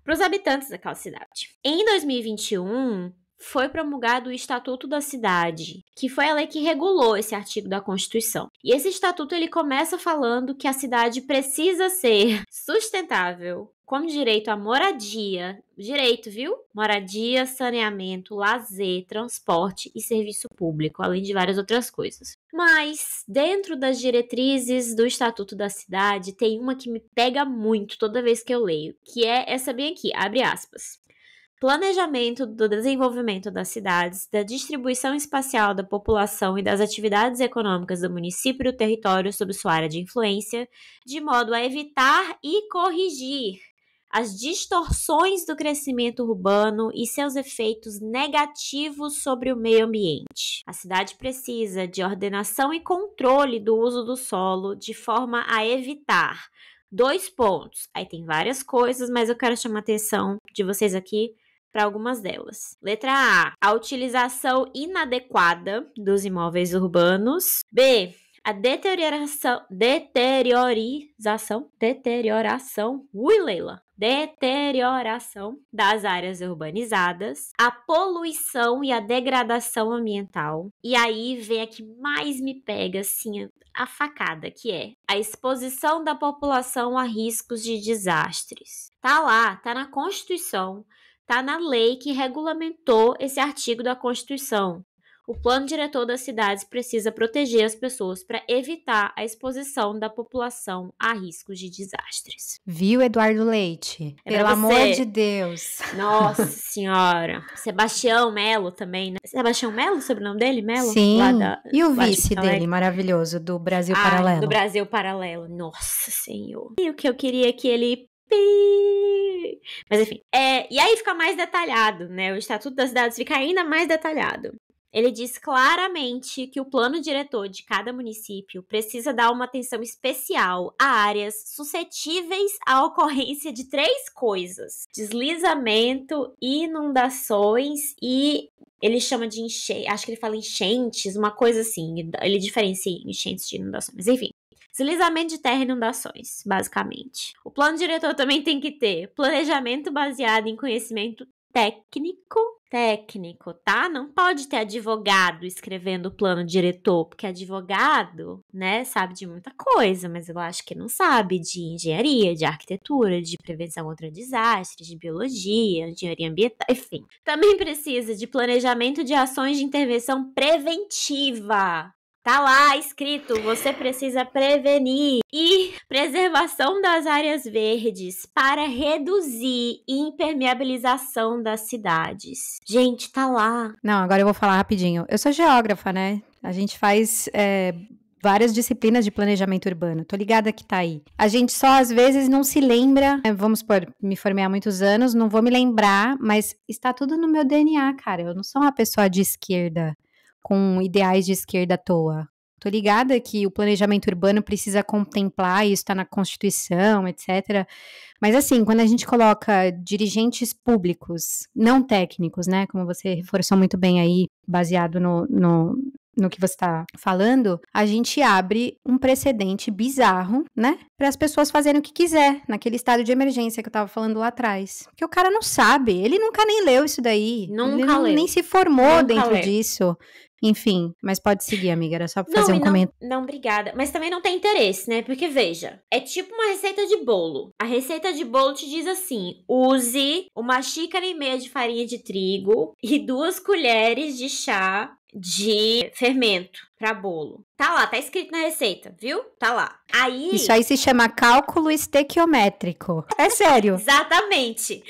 Speaker 2: para os habitantes daquela cidade. Em 2021, foi promulgado o Estatuto da Cidade, que foi a lei que regulou esse artigo da Constituição. E esse estatuto ele começa falando que a cidade precisa ser sustentável, com direito à moradia, viu? Moradia, saneamento, lazer, transporte e serviço público, além de várias outras coisas. Mas, dentro das diretrizes do Estatuto da Cidade, tem uma que me pega muito toda vez que eu leio, que é essa bem aqui, abre aspas. Planejamento do desenvolvimento das cidades, da distribuição espacial da população e das atividades econômicas do município e do território sob sua área de influência, de modo a evitar e corrigir as distorções do crescimento urbano e seus efeitos negativos sobre o meio ambiente. A cidade precisa de ordenação e controle do uso do solo de forma a evitar 2 pontos. Aí tem várias coisas, mas eu quero chamar a atenção de vocês aqui para algumas delas. Letra A, a utilização inadequada dos imóveis urbanos. B, a deterioração, deterioração das áreas urbanizadas, a poluição e a degradação ambiental. E aí vem a que mais me pega, assim, a facada, que é a exposição da população a riscos de desastres. Tá lá, tá na Constituição, tá na lei que regulamentou esse artigo da Constituição. O plano diretor das cidades precisa proteger as pessoas para evitar a exposição da população a riscos de desastres.
Speaker 1: Viu, Eduardo Leite? Pelo amor de Deus.
Speaker 2: Nossa Senhora. Sebastião Melo também, né? Sebastião Melo, o sobrenome dele? Melo?
Speaker 1: Sim. E o vice dele, maravilhoso, do Brasil Paralelo.
Speaker 2: Do Brasil Paralelo. Nossa Senhor. E o que eu queria é que ele... Mas enfim. E aí fica mais detalhado, né? O Estatuto das Cidades fica ainda mais detalhado. Ele diz claramente que o plano diretor de cada município precisa dar uma atenção especial a áreas suscetíveis à ocorrência de 3 coisas: deslizamento, inundações e ele chama de acho que ele fala enchentes, uma coisa assim. Ele diferencia enchentes de inundações, mas enfim. Deslizamento de terra e inundações, basicamente. O plano diretor também tem que ter planejamento baseado em conhecimento técnico, tá? Não pode ter advogado escrevendo o plano diretor, porque advogado, né, sabe de muita coisa, mas eu acho que não sabe de engenharia, de arquitetura, de prevenção contra desastres, de biologia, engenharia ambiental, enfim. Também precisa de planejamento de ações de intervenção preventiva. Tá lá escrito, você precisa prevenir e preservação das áreas verdes para reduzir impermeabilização das cidades. Gente, tá lá.
Speaker 1: Não, agora eu vou falar rapidinho. Eu sou geógrafa, né? A gente faz várias disciplinas de planejamento urbano. Tô ligada que tá aí. A gente só, às vezes, não se lembra. Vamos supor, me formei há muitos anos, não vou me lembrar, mas está tudo no meu DNA, cara. Eu não sou uma pessoa de esquerda, com ideais de esquerda à toa. Tô ligada que o planejamento urbano precisa contemplar, isso tá na Constituição, etc. Mas assim, quando a gente coloca dirigentes públicos, não técnicos, né, como você reforçou muito bem aí, baseado no que você está falando, a gente abre um precedente bizarro, né, para as pessoas fazerem o que quiser, naquele estado de emergência que eu estava falando lá atrás. Porque o cara não sabe, ele nunca nem leu isso daí.
Speaker 2: Nunca leu.
Speaker 1: Nem se formou dentro disso. Enfim, mas pode seguir, amiga, era só pra fazer um comentário.
Speaker 2: Não, obrigada. Mas também não tem interesse, né? Porque, veja, é tipo uma receita de bolo. A receita de bolo te diz assim, use 1,5 xícaras de farinha de trigo e 2 colheres de chá de fermento para bolo. Tá lá, tá escrito na receita, viu? Tá lá.
Speaker 1: Isso aí se chama cálculo estequiométrico. É sério.
Speaker 2: Exatamente.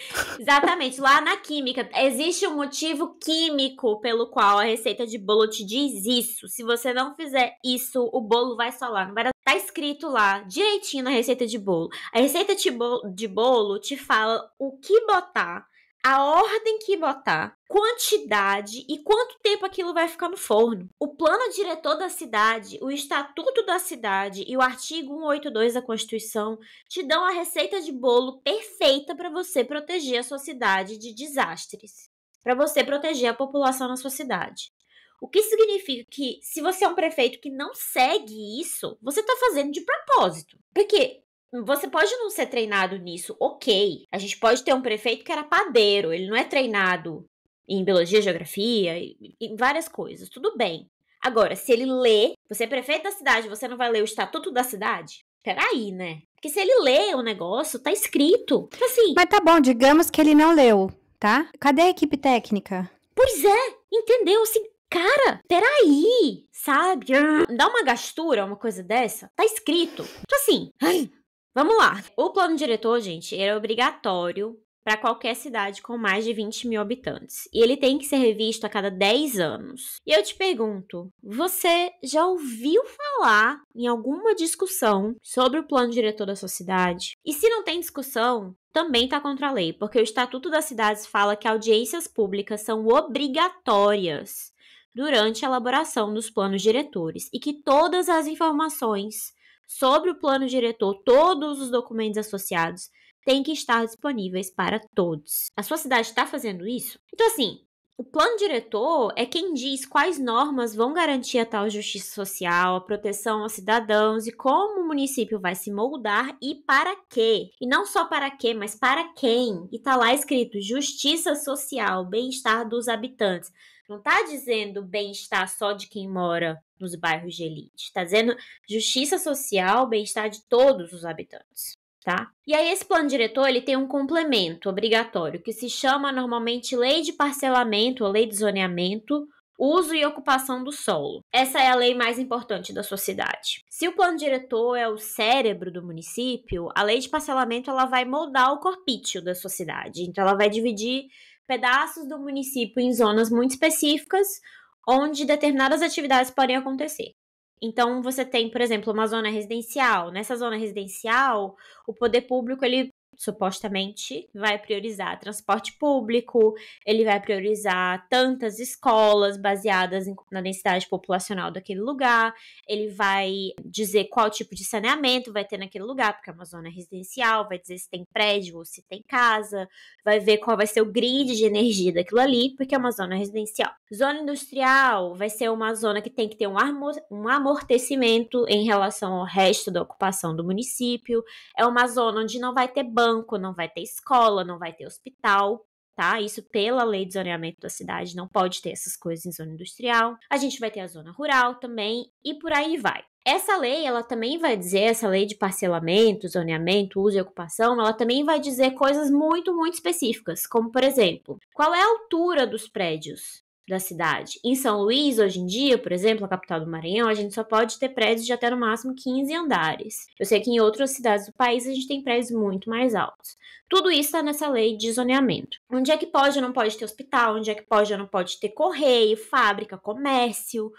Speaker 2: Lá na química, existe um motivo químico pelo qual a receita de bolo te diz isso. Se você não fizer isso, o bolo vai solar. Não vai dar... Tá escrito lá, direitinho na receita de bolo. A receita de bolo te fala o que botar, a ordem que botar, quantidade e quanto tempo aquilo vai ficar no forno. O plano diretor da cidade, o estatuto da cidade e o artigo 182 da Constituição te dão a receita de bolo perfeita para você proteger a sua cidade de desastres, para você proteger a população na sua cidade. O que significa que se você é um prefeito que não segue isso, você está fazendo de propósito. Porque você pode não ser treinado nisso, ok. A gente pode ter um prefeito que era padeiro, ele não é treinado em biologia, geografia, em várias coisas, tudo bem. Agora, se ele lê, você é prefeito da cidade, você não vai ler o estatuto da cidade? Peraí, né? Porque se ele lê o negócio, tá escrito. Assim.
Speaker 1: Mas tá bom, digamos que ele não leu, tá? Cadê a equipe técnica?
Speaker 2: Pois é, entendeu? Assim, cara, peraí, sabe? Dá uma gastura, uma coisa dessa. Tá escrito. Então assim, vamos lá. O plano diretor, gente, era obrigatório para qualquer cidade com mais de 20 mil habitantes. E ele tem que ser revisto a cada 10 anos. E eu te pergunto, você já ouviu falar em alguma discussão sobre o plano diretor da sua cidade? E se não tem discussão, também está contra a lei, porque o Estatuto das Cidades fala que audiências públicas são obrigatórias durante a elaboração dos planos diretores e que todas as informações sobre o plano diretor, todos os documentos associados, têm que estar disponíveis para todos. A sua cidade está fazendo isso? Então, assim, o plano diretor é quem diz quais normas vão garantir a tal justiça social, a proteção aos cidadãos e como o município vai se moldar e para quê. E não só para quê, mas para quem. E tá lá escrito justiça social, bem-estar dos habitantes. Não está dizendo bem-estar só de quem mora nos bairros de elite. Está dizendo justiça social, bem-estar de todos os habitantes, tá? E aí esse plano diretor, ele tem um complemento obrigatório, que se chama normalmente lei de parcelamento ou lei de zoneamento, uso e ocupação do solo. Essa é a lei mais importante da sua cidade. Se o plano diretor é o cérebro do município, a lei de parcelamento ela vai moldar o corpício da sua cidade. Então ela vai dividir pedaços do município em zonas muito específicas, onde determinadas atividades podem acontecer. Então, você tem, por exemplo, uma zona residencial. Nessa zona residencial, o poder público, ele supostamente vai priorizar transporte público, ele vai priorizar tantas escolas baseadas na densidade populacional daquele lugar, ele vai dizer qual tipo de saneamento vai ter naquele lugar, porque é uma zona residencial, vai dizer se tem prédio ou se tem casa, vai ver qual vai ser o grid de energia daquilo ali, porque é uma zona residencial. Zona industrial vai ser uma zona que tem que ter um amortecimento em relação ao resto da ocupação do município, é uma zona onde não vai ter banco, não vai ter escola, não vai ter hospital, tá? Isso pela lei de zoneamento da cidade, não pode ter essas coisas em zona industrial. A gente vai ter a zona rural também e por aí vai. Essa lei, ela também vai dizer, essa lei de parcelamento, zoneamento, uso e ocupação, ela também vai dizer coisas muito, muito específicas, como, por exemplo, qual é a altura dos prédios da cidade. Em São Luís, hoje em dia, por exemplo, a capital do Maranhão, a gente só pode ter prédios de até no máximo 15 andares. Eu sei que em outras cidades do país a gente tem prédios muito mais altos. Tudo isso está nessa lei de zoneamento. Onde é que pode ou não pode ter hospital? Onde é que pode ou não pode ter correio, fábrica, comércio?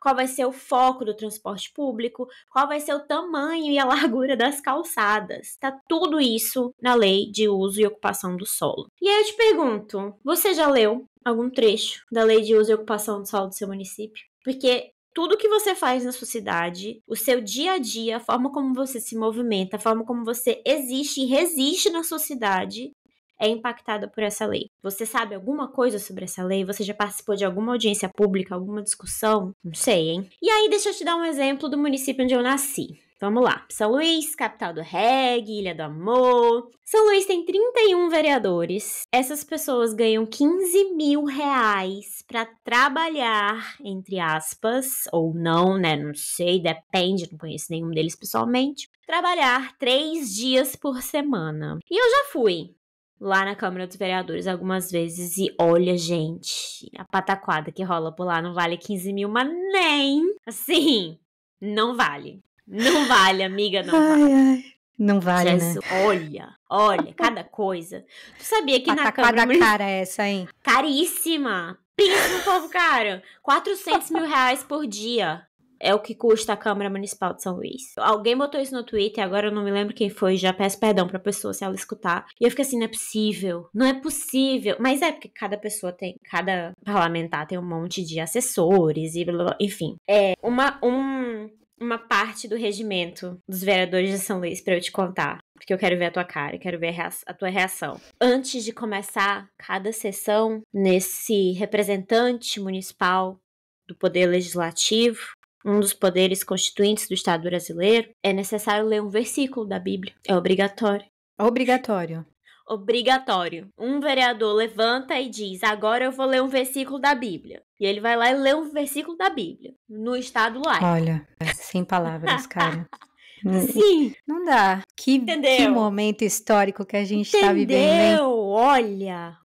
Speaker 2: qual vai ser o foco do transporte público, qual vai ser o tamanho e a largura das calçadas. Tá tudo isso na Lei de Uso e Ocupação do Solo. E aí eu te pergunto, você já leu algum trecho da Lei de Uso e Ocupação do Solo do seu município? Porque tudo que você faz na sua cidade, o seu dia a dia, a forma como você se movimenta, a forma como você existe e resiste na sua cidade é impactada por essa lei. Você sabe alguma coisa sobre essa lei? Você já participou de alguma audiência pública, alguma discussão? Não sei, hein? E aí, deixa eu te dar um exemplo do município onde eu nasci. Vamos lá. São Luís, capital do reggae, Ilha do Amor. São Luís tem 31 vereadores. Essas pessoas ganham 15 mil reais pra trabalhar, entre aspas, ou não, né? Não sei, depende, não conheço nenhum deles pessoalmente. Trabalhar 3 dias por semana. E eu já fui lá na Câmara dos Vereadores algumas vezes e olha, gente, a pataquada que rola por lá não vale 15 mil, mas nem, assim, não vale. Não vale, amiga, não vale.
Speaker 1: Ai. Não vale,
Speaker 2: Jesus, né? Olha, cada coisa. Tu sabia que na Câmara...
Speaker 1: Pataquada cara essa, hein?
Speaker 2: Caríssima. Pensa no povo caro. 400 mil reais por dia. É o que custa a Câmara Municipal de São Luís. Alguém botou isso no Twitter, agora eu não me lembro quem foi, já peço perdão pra pessoa se ela escutar. E eu fiquei assim, não é possível, não é possível. Mas é porque cada parlamentar tem um monte de assessores e blá, blá, blá. Enfim. É uma parte do regimento dos vereadores de São Luís pra eu te contar. Porque eu quero ver a tua cara, quero ver a tua reação. Antes de começar cada sessão, nesse representante municipal do Poder Legislativo, um dos poderes constituintes do Estado brasileiro, é necessário ler um versículo da Bíblia. É obrigatório.
Speaker 1: Obrigatório.
Speaker 2: Obrigatório. Um vereador levanta e diz, agora eu vou ler um versículo da Bíblia. E ele vai lá e lê um versículo da Bíblia, no Estado laico.
Speaker 1: Olha, sem palavras, cara.
Speaker 2: Sim.
Speaker 1: Não dá. Que momento histórico que a gente tá vivendo, hein?
Speaker 2: Olha.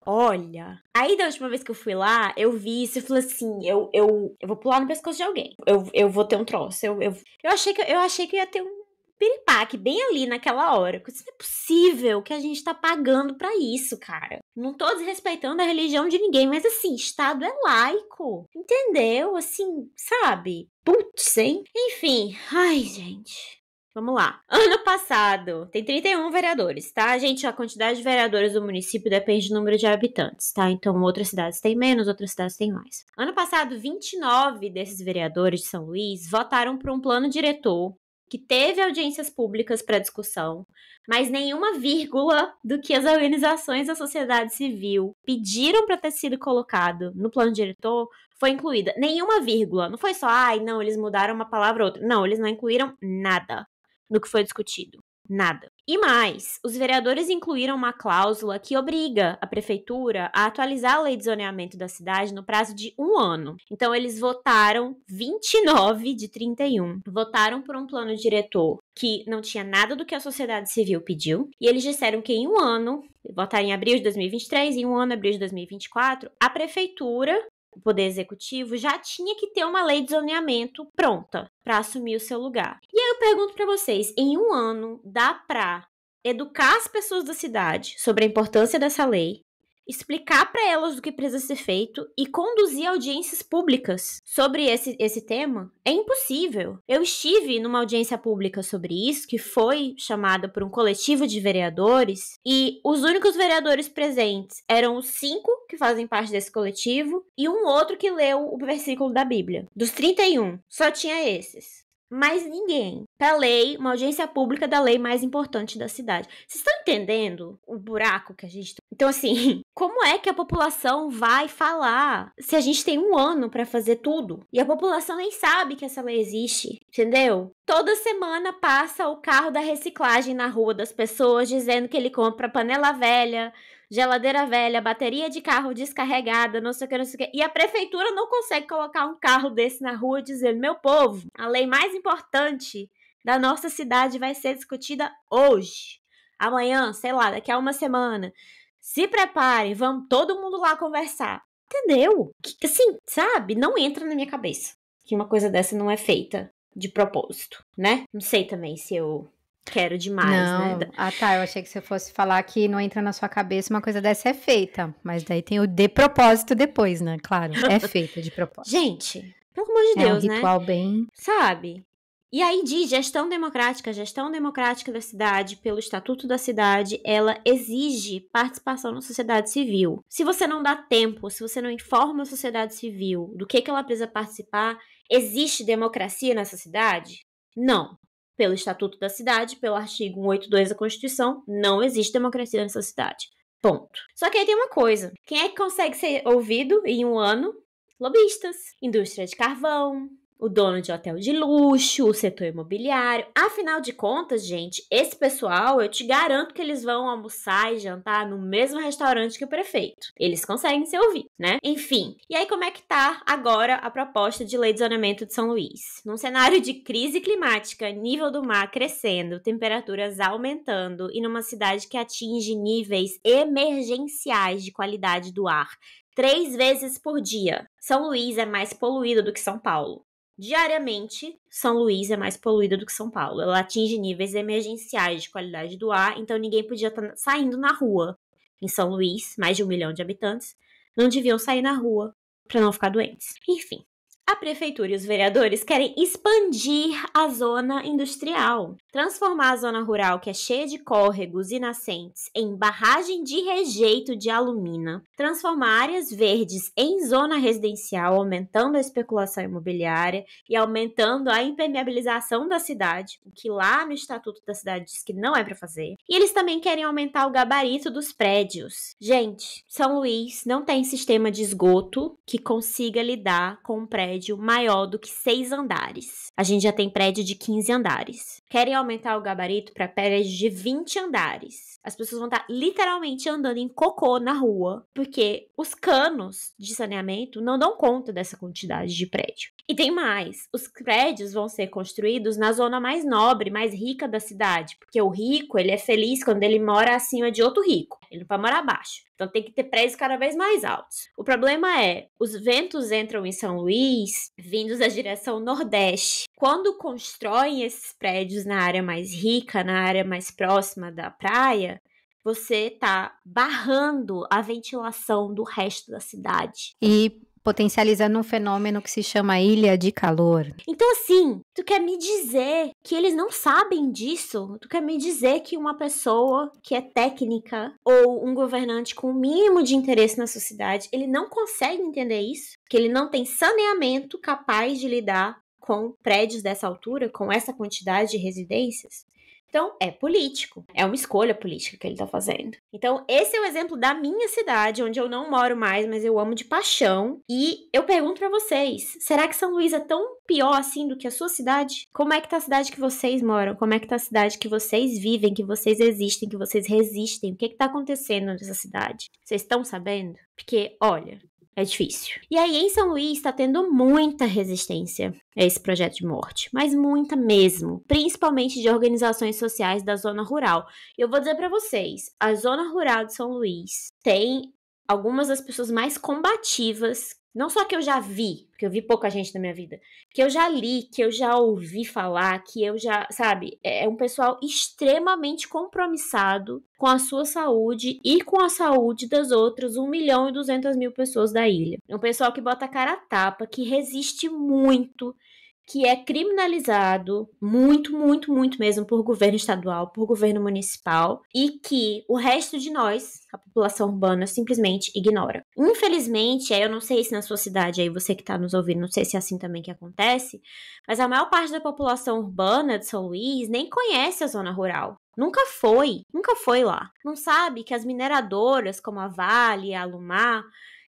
Speaker 2: Aí, da última vez que eu fui lá, eu vi isso e falei assim, eu vou pular no pescoço de alguém. Eu vou ter um troço. Eu achei que eu ia ter um piripaque bem ali naquela hora. Porque isso não é possível que a gente tá pagando pra isso, cara. Não tô desrespeitando a religião de ninguém, mas assim, Estado é laico. Entendeu? Assim, sabe? Putz, hein? Enfim. Ai, gente. Vamos lá. Ano passado, tem 31 vereadores, tá? Gente, a quantidade de vereadores do município depende do número de habitantes, tá? Então, outras cidades têm menos, outras cidades têm mais. Ano passado, 29 desses vereadores de São Luís votaram por um plano diretor que teve audiências públicas para discussão, mas nenhuma vírgula do que as organizações da sociedade civil pediram para ter sido colocado no plano diretor foi incluída. Nenhuma vírgula. Não foi só, não, eles mudaram uma palavra ou outra. Não, eles não incluíram nada no que foi discutido. Nada. E mais, os vereadores incluíram uma cláusula que obriga a prefeitura a atualizar a lei de zoneamento da cidade no prazo de 1 ano. Então, eles votaram, 29 de 31, votaram por um plano diretor que não tinha nada do que a sociedade civil pediu. E eles disseram que em 1 ano, votaram em abril de 2023, em 1 ano, abril de 2024, a prefeitura, o Poder Executivo, já tinha que ter uma lei de zoneamento pronta para assumir o seu lugar. E aí eu pergunto para vocês, em 1 ano dá para educar as pessoas da cidade sobre a importância dessa lei, explicar para elas o que precisa ser feito e conduzir audiências públicas sobre esse tema? É impossível. Eu estive numa audiência pública sobre isso, que foi chamada por um coletivo de vereadores, e os únicos vereadores presentes eram os 5 que fazem parte desse coletivo e um outro que leu o versículo da Bíblia. Dos 31, só tinha esses. Mais ninguém. Pra lei, uma audiência pública da lei mais importante da cidade. Vocês estão entendendo o buraco que a gente... Então, assim, como é que a população vai falar se a gente tem 1 ano pra fazer tudo? E a população nem sabe que essa lei existe, entendeu? Toda semana passa o carro da reciclagem na rua das pessoas dizendo que ele compra panela velha, geladeira velha, bateria de carro descarregada, não sei o que, não sei o que. E a prefeitura não consegue colocar um carro desse na rua dizendo, meu povo, a lei mais importante da nossa cidade vai ser discutida hoje. Amanhã, sei lá, daqui a 1 semana. Se preparem, vamos todo mundo lá conversar. Entendeu? Assim, sabe? Não entra na minha cabeça que uma coisa dessa não é feita de propósito, né? Não sei também se eu... quero demais,
Speaker 1: não,
Speaker 2: né?
Speaker 1: Tá, eu achei que você fosse falar que não entra na sua cabeça uma coisa dessa é feita, mas daí tem o de propósito depois, né? Claro, é feita de propósito.
Speaker 2: Gente, Pelo amor de Deus,
Speaker 1: né? É um ritual bem...
Speaker 2: Sabe? E aí diz gestão democrática da cidade, pelo Estatuto da Cidade, ela exige participação na sociedade civil. Se você não dá tempo, se você não informa a sociedade civil do que ela precisa participar, existe democracia nessa cidade? Não. Pelo Estatuto da Cidade, pelo artigo 182 da Constituição, não existe democracia nessa cidade. Ponto. Só que aí tem uma coisa. Quem é que consegue ser ouvido em um ano? Lobistas, indústria de carvão, o dono de hotel de luxo, o setor imobiliário. Afinal de contas, gente, esse pessoal, eu te garanto que eles vão almoçar e jantar no mesmo restaurante que o prefeito. Eles conseguem ser ouvidos, né? Enfim, e aí como é que tá agora a proposta de lei de zonamento de São Luís? Num cenário de crise climática, nível do mar crescendo, temperaturas aumentando e numa cidade que atinge níveis emergenciais de qualidade do ar 3 vezes por dia, São Luís é mais poluído do que São Paulo. Diariamente, São Luís é mais poluída do que São Paulo. Ela atinge níveis emergenciais de qualidade do ar, então ninguém podia estar saindo na rua. Em São Luís, mais de 1 milhão de habitantes, não deviam sair na rua para não ficar doentes. Enfim, a prefeitura e os vereadores querem expandir a zona industrial, transformar a zona rural, que é cheia de córregos e nascentes, em barragem de rejeito de alumina, transformar áreas verdes em zona residencial, aumentando a especulação imobiliária e aumentando a impermeabilização da cidade, o que lá no Estatuto da Cidade diz que não é para fazer. E eles também querem aumentar o gabarito dos prédios. Gente, São Luís não tem sistema de esgoto que consiga lidar com um prédio maior do que 6 andares. A gente já tem prédio de 15 andares. Querem aumentar o gabarito para prédios de 20 andares. As pessoas vão estar literalmente andando em cocô na rua, porque os canos de saneamento não dão conta dessa quantidade de prédio. E tem mais, os prédios vão ser construídos na zona mais nobre, mais rica da cidade, porque o rico, ele é feliz quando ele mora acima de outro rico, ele não pode morar abaixo. Então tem que ter prédios cada vez mais altos. O problema é, os ventos entram em São Luís, vindos da direção nordeste. Quando constroem esses prédios na área mais rica, na área mais próxima da praia, você tá barrando a ventilação do resto da cidade.
Speaker 1: E potencializando um fenômeno que se chama ilha de calor.
Speaker 2: Então, assim, tu quer me dizer que eles não sabem disso? Tu quer me dizer que uma pessoa que é técnica ou um governante com o mínimo de interesse na sociedade, ele não consegue entender isso? Que ele não tem saneamento capaz de lidar com prédios dessa altura, com essa quantidade de residências? Então, é político. É uma escolha política que ele tá fazendo. Então, esse é o exemplo da minha cidade, onde eu não moro mais, mas eu amo de paixão. E eu pergunto pra vocês, será que São Luís é tão pior assim do que a sua cidade? Como é que tá a cidade que vocês moram? Como é que tá a cidade que vocês vivem, que vocês existem, que vocês resistem? O que tá acontecendo nessa cidade? Vocês estão sabendo? Porque, olha, é difícil. E aí, em São Luís, está tendo muita resistência a esse projeto de morte. Mas muita mesmo. Principalmente de organizações sociais da zona rural. E eu vou dizer para vocês, a zona rural de São Luís tem algumas das pessoas mais combativas, não só que eu já vi, porque eu vi pouca gente na minha vida, que eu já li, que eu já ouvi falar, que eu já, sabe, é um pessoal extremamente compromissado com a sua saúde e com a saúde das outras 1.200.000 pessoas da ilha. É um pessoal que bota a cara a tapa, que resiste muito, que é criminalizado muito, muito, muito mesmo por governo estadual, por governo municipal, e que o resto de nós, a população urbana, simplesmente ignora. Infelizmente, eu não sei se na sua cidade, aí você que tá nos ouvindo, não sei se é assim também que acontece, mas a maior parte da população urbana de São Luís nem conhece a zona rural. Nunca foi lá. Não sabe que as mineradoras, como a Vale, a Alumar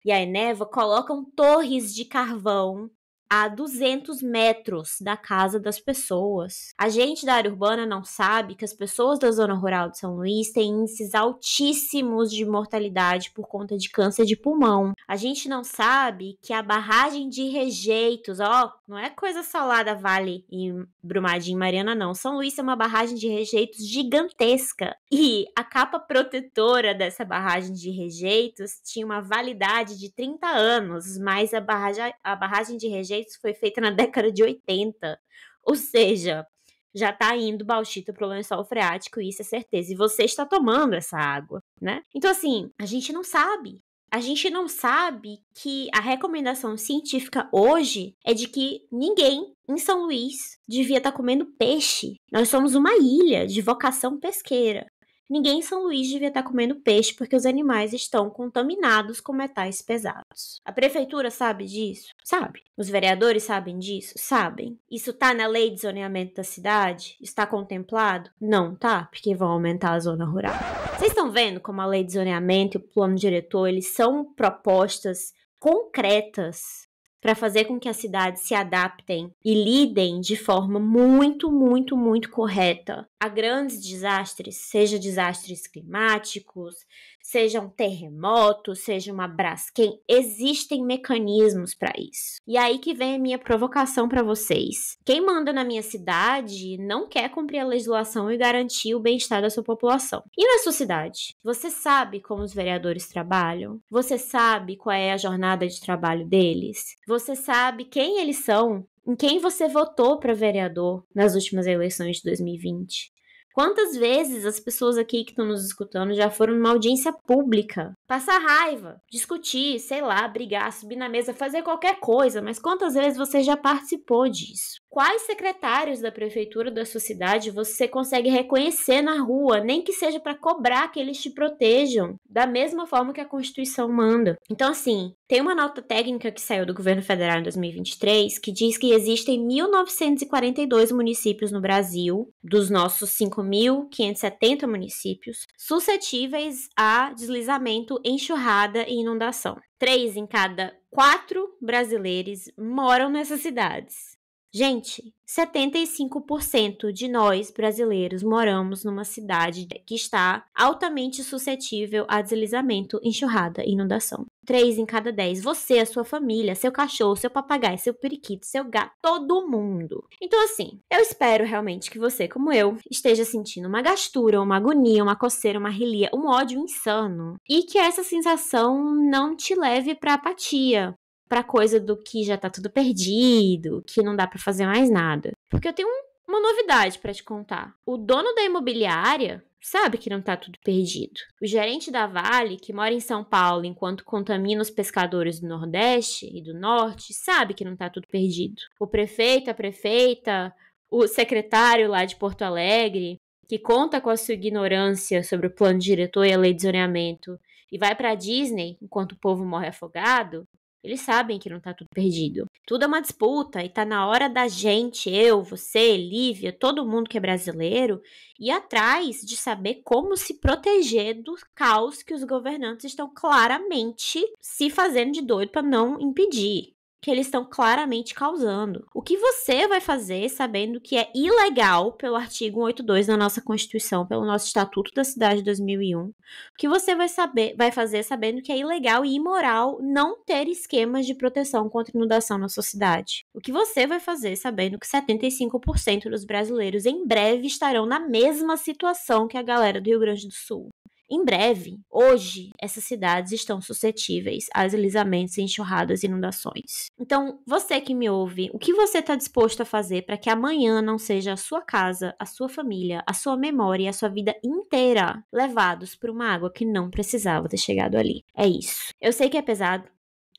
Speaker 2: e a Eneva, colocam torres de carvão a 200 metros da casa das pessoas. A gente da área urbana não sabe que as pessoas da zona rural de São Luís têm índices altíssimos de mortalidade por conta de câncer de pulmão. A gente não sabe que a barragem de rejeitos, não é coisa só lá da Vale e Brumadinho e Mariana, não. São Luís é uma barragem de rejeitos gigantesca. E a capa protetora dessa barragem de rejeitos tinha uma validade de 30 anos, mas a barragem de rejeitos foi feita na década de 80. Ou seja, já tá indo bauxita pro lençol freático, isso é certeza. E você está tomando essa água, né? Então, assim, a gente não sabe. A gente não sabe que a recomendação científica hoje é de que ninguém em São Luís devia estar comendo peixe. Nós somos uma ilha de vocação pesqueira. Ninguém em São Luís devia estar comendo peixe porque os animais estão contaminados com metais pesados. A prefeitura sabe disso? Sabe. Os vereadores sabem disso? Sabem. Isso tá na lei de zoneamento da cidade? Está contemplado? Não tá, porque vão aumentar a zona rural. Vocês estão vendo como a lei de zoneamento e o plano diretor, eles são propostas concretas para fazer com que as cidades se adaptem e lidem de forma muito, muito, muito correta a grandes desastres, seja desastres climáticos, sejam terremotos, seja uma Braskem, existem mecanismos para isso. E aí que vem a minha provocação para vocês. Quem manda na minha cidade não quer cumprir a legislação e garantir o bem-estar da sua população. E na sua cidade? Você sabe como os vereadores trabalham? Você sabe qual é a jornada de trabalho deles? Você sabe quem eles são? Em quem você votou para vereador nas últimas eleições de 2020? Quantas vezes as pessoas aqui que estão nos escutando já foram numa audiência pública? Passar raiva, discutir, sei lá, brigar, subir na mesa, fazer qualquer coisa, mas quantas vezes você já participou disso? Quais secretários da prefeitura da sua cidade você consegue reconhecer na rua, nem que seja para cobrar que eles te protejam, da mesma forma que a Constituição manda? Então, assim, tem uma nota técnica que saiu do governo federal em 2023 que diz que existem 1.942 municípios no Brasil, dos nossos 5.570 municípios, suscetíveis a deslizamento, enxurrada e inundação. 3 em cada 4 brasileiros moram nessas cidades. Gente, 75% de nós brasileiros moramos numa cidade que está altamente suscetível a deslizamento, enxurrada e inundação. 3 em cada 10. Você, a sua família, seu cachorro, seu papagaio, seu periquito, seu gato, todo mundo. Então, assim, eu espero realmente que você, como eu, esteja sentindo uma gastura, uma agonia, uma coceira, uma rilia, um ódio insano. E que essa sensação não te leve pra apatia, pra coisa do que já tá tudo perdido, que não dá pra fazer mais nada. Porque eu tenho uma novidade pra te contar. O dono da imobiliária sabe que não tá tudo perdido. O gerente da Vale, que mora em São Paulo enquanto contamina os pescadores do Nordeste e do Norte, sabe que não tá tudo perdido. O prefeito, a prefeita, o secretário lá de Porto Alegre, que conta com a sua ignorância sobre o plano diretor e a lei de zoneamento e vai pra Disney enquanto o povo morre afogado, eles sabem que não tá tudo perdido. Tudo é uma disputa e tá na hora da gente, eu, você, Lívia, todo mundo que é brasileiro, ir atrás de saber como se proteger do caos que os governantes estão claramente se fazendo de doido para não impedir, que eles estão claramente causando. O que você vai fazer sabendo que é ilegal pelo artigo 182 da nossa Constituição, pelo nosso Estatuto da Cidade de 2001? O que você vai fazer sabendo que é ilegal e imoral não ter esquemas de proteção contra inundação na sua cidade? O que você vai fazer sabendo que 75% dos brasileiros em breve estarão na mesma situação que a galera do Rio Grande do Sul? Em breve, hoje, essas cidades estão suscetíveis a deslizamentos, enxurradas e inundações. Então, você que me ouve, o que você está disposto a fazer para que amanhã não seja a sua casa, a sua família, a sua memória e a sua vida inteira levados por uma água que não precisava ter chegado ali? É isso. Eu sei que é pesado.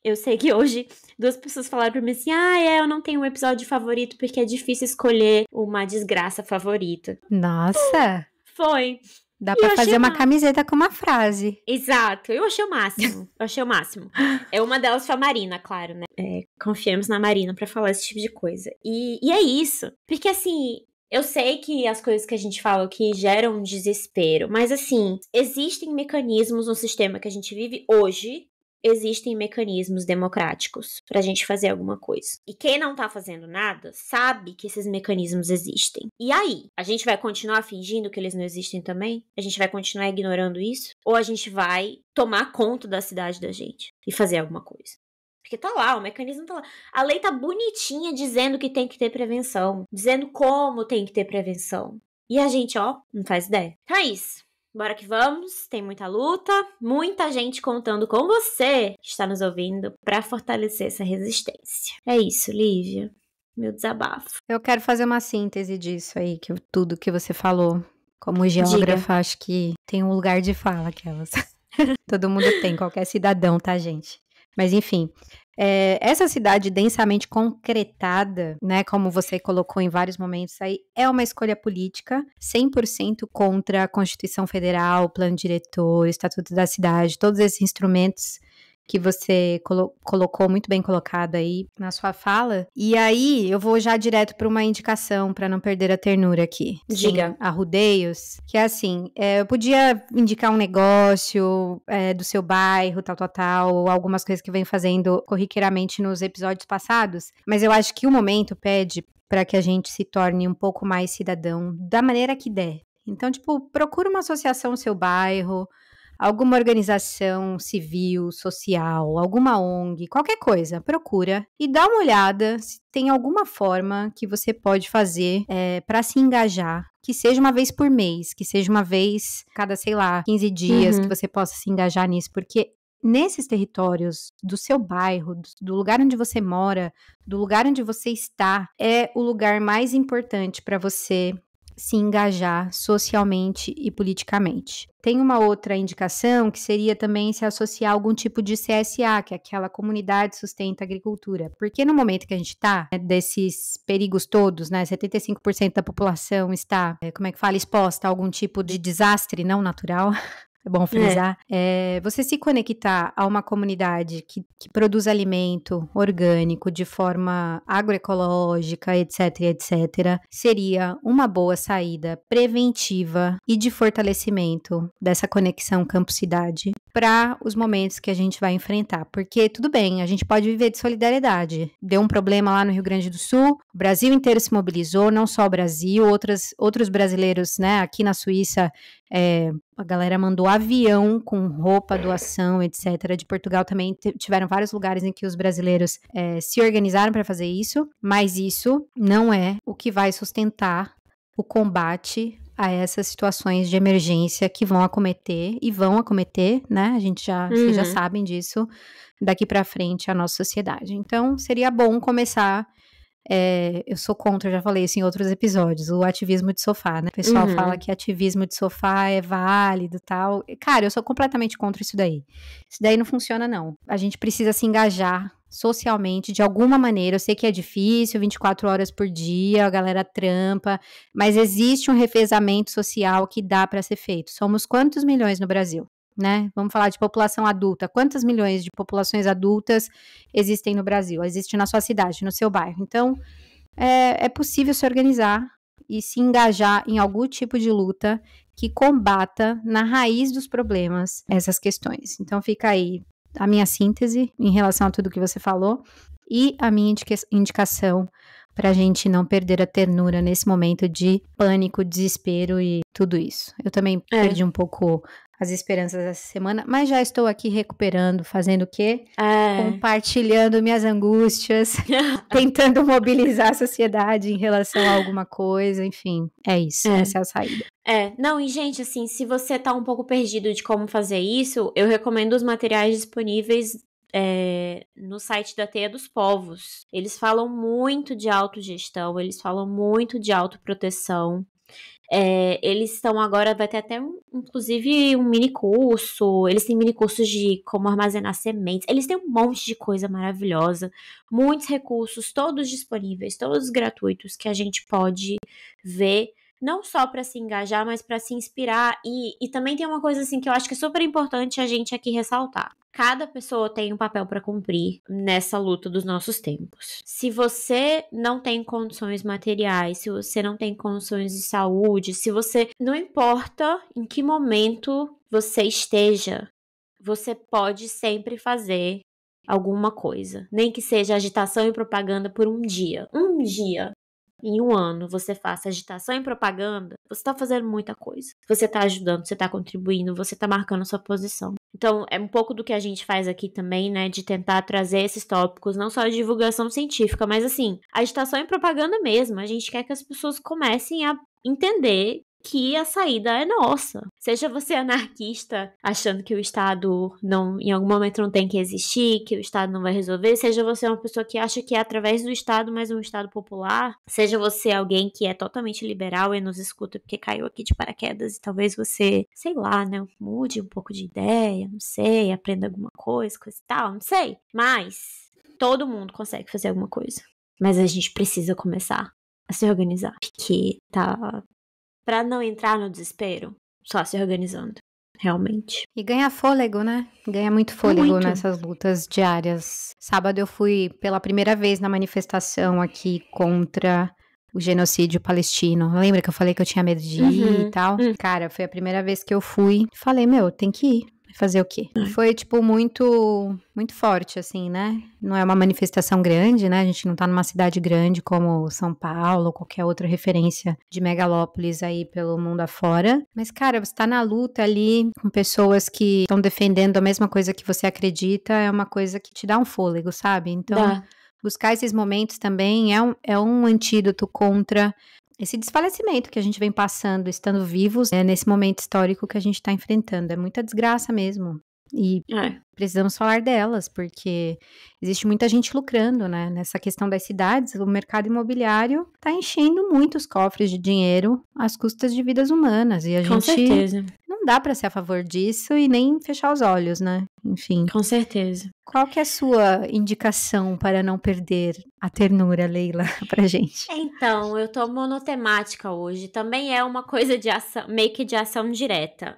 Speaker 2: Eu sei que hoje 2 pessoas falaram pra mim assim, eu não tenho um episódio favorito porque é difícil escolher uma desgraça favorita.
Speaker 1: Nossa!
Speaker 2: Foi.
Speaker 1: Dá pra fazer uma camiseta com uma frase.
Speaker 2: Exato, eu achei o máximo. É uma delas foi a Marina, claro, né? Confiamos na Marina pra falar esse tipo de coisa. E é isso. Porque assim, eu sei que as coisas que a gente fala aqui geram um desespero, mas assim, existem mecanismos no sistema que a gente vive hoje. Existem mecanismos democráticos pra gente fazer alguma coisa. E quem não tá fazendo nada sabe que esses mecanismos existem. E aí? A gente vai continuar fingindo que eles não existem também? A gente vai continuar ignorando isso? Ou a gente vai tomar conta da cidade da gente e fazer alguma coisa? Porque tá lá, o mecanismo tá lá. A lei tá bonitinha dizendo que tem que ter prevenção. Dizendo como tem que ter prevenção. E a gente, não faz ideia. Então é isso. Bora que vamos, tem muita luta, muita gente contando com você que está nos ouvindo para fortalecer essa resistência. É isso, Lívia, meu desabafo.
Speaker 1: Eu quero fazer uma síntese disso aí, tudo que você falou. Como geógrafa, acho que tem um lugar de fala, aquelas. Todo mundo tem, qualquer cidadão, tá, gente? Mas enfim, essa cidade densamente concretada, né, como você colocou em vários momentos aí, é uma escolha política 100% contra a Constituição Federal, Plano Diretor, Estatuto da Cidade, todos esses instrumentos que você colocou muito bem colocado aí na sua fala. E aí, eu vou já direto para uma indicação, para não perder a ternura aqui.
Speaker 2: Diga.
Speaker 1: Sem arrudeios, que é assim, eu podia indicar um negócio do seu bairro, tal, algumas coisas que vem fazendo corriqueiramente nos episódios passados, mas eu acho que o momento pede para que a gente se torne um pouco mais cidadão, da maneira que der. Então, tipo, procura uma associação no seu bairro, alguma organização civil, social, alguma ONG, qualquer coisa, procura e dá uma olhada se tem alguma forma que você pode fazer para se engajar, que seja uma vez por mês, que seja uma vez cada, sei lá, 15 dias que você possa se engajar nisso, porque nesses territórios do seu bairro, do lugar onde você mora, do lugar onde você está, é o lugar mais importante para você se engajar socialmente e politicamente. Tem uma outra indicação que seria também se associar a algum tipo de CSA, que é aquela Comunidade Sustenta Agricultura. Porque no momento que a gente está, desses perigos todos, né, 75% da população está, exposta a algum tipo de desastre não natural. É bom frisar. Você se conectar a uma comunidade que produz alimento orgânico de forma agroecológica, etc, seria uma boa saída preventiva e de fortalecimento dessa conexão campo-cidade para os momentos que a gente vai enfrentar. Porque, tudo bem, a gente pode viver de solidariedade. Deu um problema lá no Rio Grande do Sul, o Brasil inteiro se mobilizou, não só o Brasil, outros brasileiros, né, aqui na Suíça, a galera mandou avião com roupa, doação, etc. De Portugal também tiveram vários lugares em que os brasileiros se organizaram para fazer isso, mas isso não é o que vai sustentar o combate a essas situações de emergência que vão acometer, né? Vocês já sabem disso, daqui para frente a nossa sociedade. Então, seria bom começar. Eu sou contra, já falei isso em outros episódios, o ativismo de sofá, né? O pessoal fala que ativismo de sofá é válido e tal. Cara, eu sou completamente contra isso daí. Isso daí não funciona, não. A gente precisa se engajar socialmente, de alguma maneira. Eu sei que é difícil, 24 horas por dia, a galera trampa, mas existe um revezamento social que dá para ser feito. Somos quantos milhões no Brasil? Né? Vamos falar de população adulta. Quantas milhões de populações adultas existem no Brasil? Existe na sua cidade, no seu bairro. Então, é possível se organizar e se engajar em algum tipo de luta que combata na raiz dos problemas essas questões. Então, fica aí a minha síntese em relação a tudo que você falou e a minha indicação para a gente não perder a ternura nesse momento de pânico, desespero e tudo isso. Eu também perdi um pouco as esperanças essa semana, mas já estou aqui recuperando, fazendo o quê? Compartilhando minhas angústias, tentando mobilizar a sociedade em relação a alguma coisa, enfim, é isso, essa é a saída.
Speaker 2: Não, e gente, assim, se você tá um pouco perdido de como fazer isso, eu recomendo os materiais disponíveis no site da Teia dos Povos. Eles falam muito de autogestão, eles falam muito de autoproteção. Eles estão agora, vai ter até inclusive um mini curso, eles têm mini cursos de como armazenar sementes, eles têm um monte de coisa maravilhosa, muitos recursos, todos disponíveis, todos gratuitos, que a gente pode ver, não só para se engajar, mas para se inspirar, e também tem uma coisa assim que eu acho que é super importante a gente aqui ressaltar. Cada pessoa tem um papel para cumprir nessa luta dos nossos tempos. Se você não tem condições materiais, se você não tem condições de saúde, não importa em que momento você esteja, você pode sempre fazer alguma coisa. Nem que seja agitação e propaganda por um dia. Um dia. Em um ano, você faça agitação e propaganda, você está fazendo muita coisa. Você está ajudando, você está contribuindo, você está marcando sua posição. Então, é um pouco do que a gente faz aqui também, né, de tentar trazer esses tópicos, não só de divulgação científica, mas assim, agitação e propaganda mesmo. A gente quer que as pessoas comecem a entender que a saída é nossa. Seja você anarquista, achando que o Estado não, em algum momento não tem que existir, que o Estado não vai resolver, seja você uma pessoa que acha que é através do Estado, mas um Estado popular, seja você alguém que é totalmente liberal e nos escuta porque caiu aqui de paraquedas e talvez você, sei lá, né, mude um pouco de ideia, não sei, aprenda alguma coisa e tal, não sei. Mas todo mundo consegue fazer alguma coisa. Mas a gente precisa começar a se organizar, porque tá... Pra não entrar no desespero, só se organizando, realmente.
Speaker 1: E ganhar fôlego, né? Ganha muito fôlego nessas lutas diárias. Sábado eu fui pela primeira vez na manifestação aqui contra o genocídio palestino. Lembra que eu falei que eu tinha medo de ir e tal? Cara, foi a primeira vez que eu fui. Falei, tem que ir. Fazer o quê? Foi, tipo, muito forte, assim, né? Não é uma manifestação grande, né? A gente não tá numa cidade grande como São Paulo ou qualquer outra referência de megalópolis aí pelo mundo afora. Mas, cara, você tá na luta ali com pessoas que estão defendendo a mesma coisa que você acredita, é uma coisa que te dá um fôlego, sabe? Então, buscar esses momentos também é um antídoto contra esse desfalecimento que a gente vem passando, estando vivos, nesse momento histórico que a gente está enfrentando. É muita desgraça mesmo. E precisamos falar delas, porque existe muita gente lucrando, né? Nessa questão das cidades, o mercado imobiliário está enchendo muito os cofres de dinheiro às custas de vidas humanas. E a gente
Speaker 2: certeza.
Speaker 1: Não dá para ser a favor disso e nem fechar os olhos, né? Enfim.
Speaker 2: Com certeza.
Speaker 1: Qual que é a sua indicação para não perder a ternura, Leila, pra gente?
Speaker 2: Então, eu tô monotemática hoje. Também é uma coisa de ação, meio que de ação direta.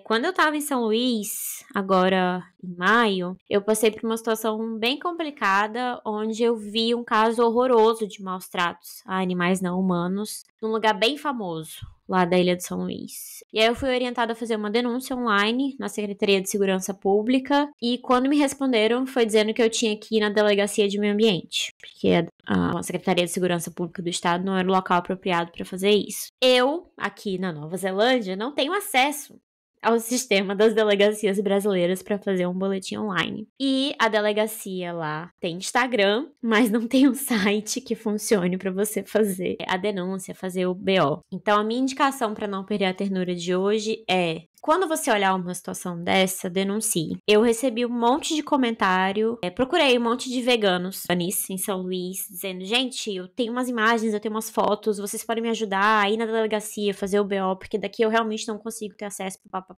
Speaker 2: Quando eu tava em São Luís, agora em maio, eu passei por uma situação bem complicada, onde eu vi um caso horroroso de maus tratos a animais não humanos, num lugar bem famoso, lá da Ilha de São Luís. E aí eu fui orientada a fazer uma denúncia online na Secretaria de Segurança Pública, e quando me responderam, foi dizendo que eu tinha que ir na Delegacia de Meio Ambiente, porque a Secretaria de Segurança Pública do Estado não era o local apropriado para fazer isso. Eu, aqui na Nova Zelândia, não tenho acesso ao sistema das delegacias brasileiras para fazer um boletim online. E a delegacia lá tem Instagram, mas não tem um site que funcione para você fazer a denúncia, fazer o BO. Então, a minha indicação para não perder a ternura de hoje é: quando você olhar uma situação dessa, denuncie. Eu recebi um monte de comentário, procurei um monte de veganos em São Luís, dizendo: gente, eu tenho umas imagens, eu tenho umas fotos, vocês podem me ajudar a ir na delegacia, fazer o BO, porque daqui eu realmente não consigo ter acesso pro papapá.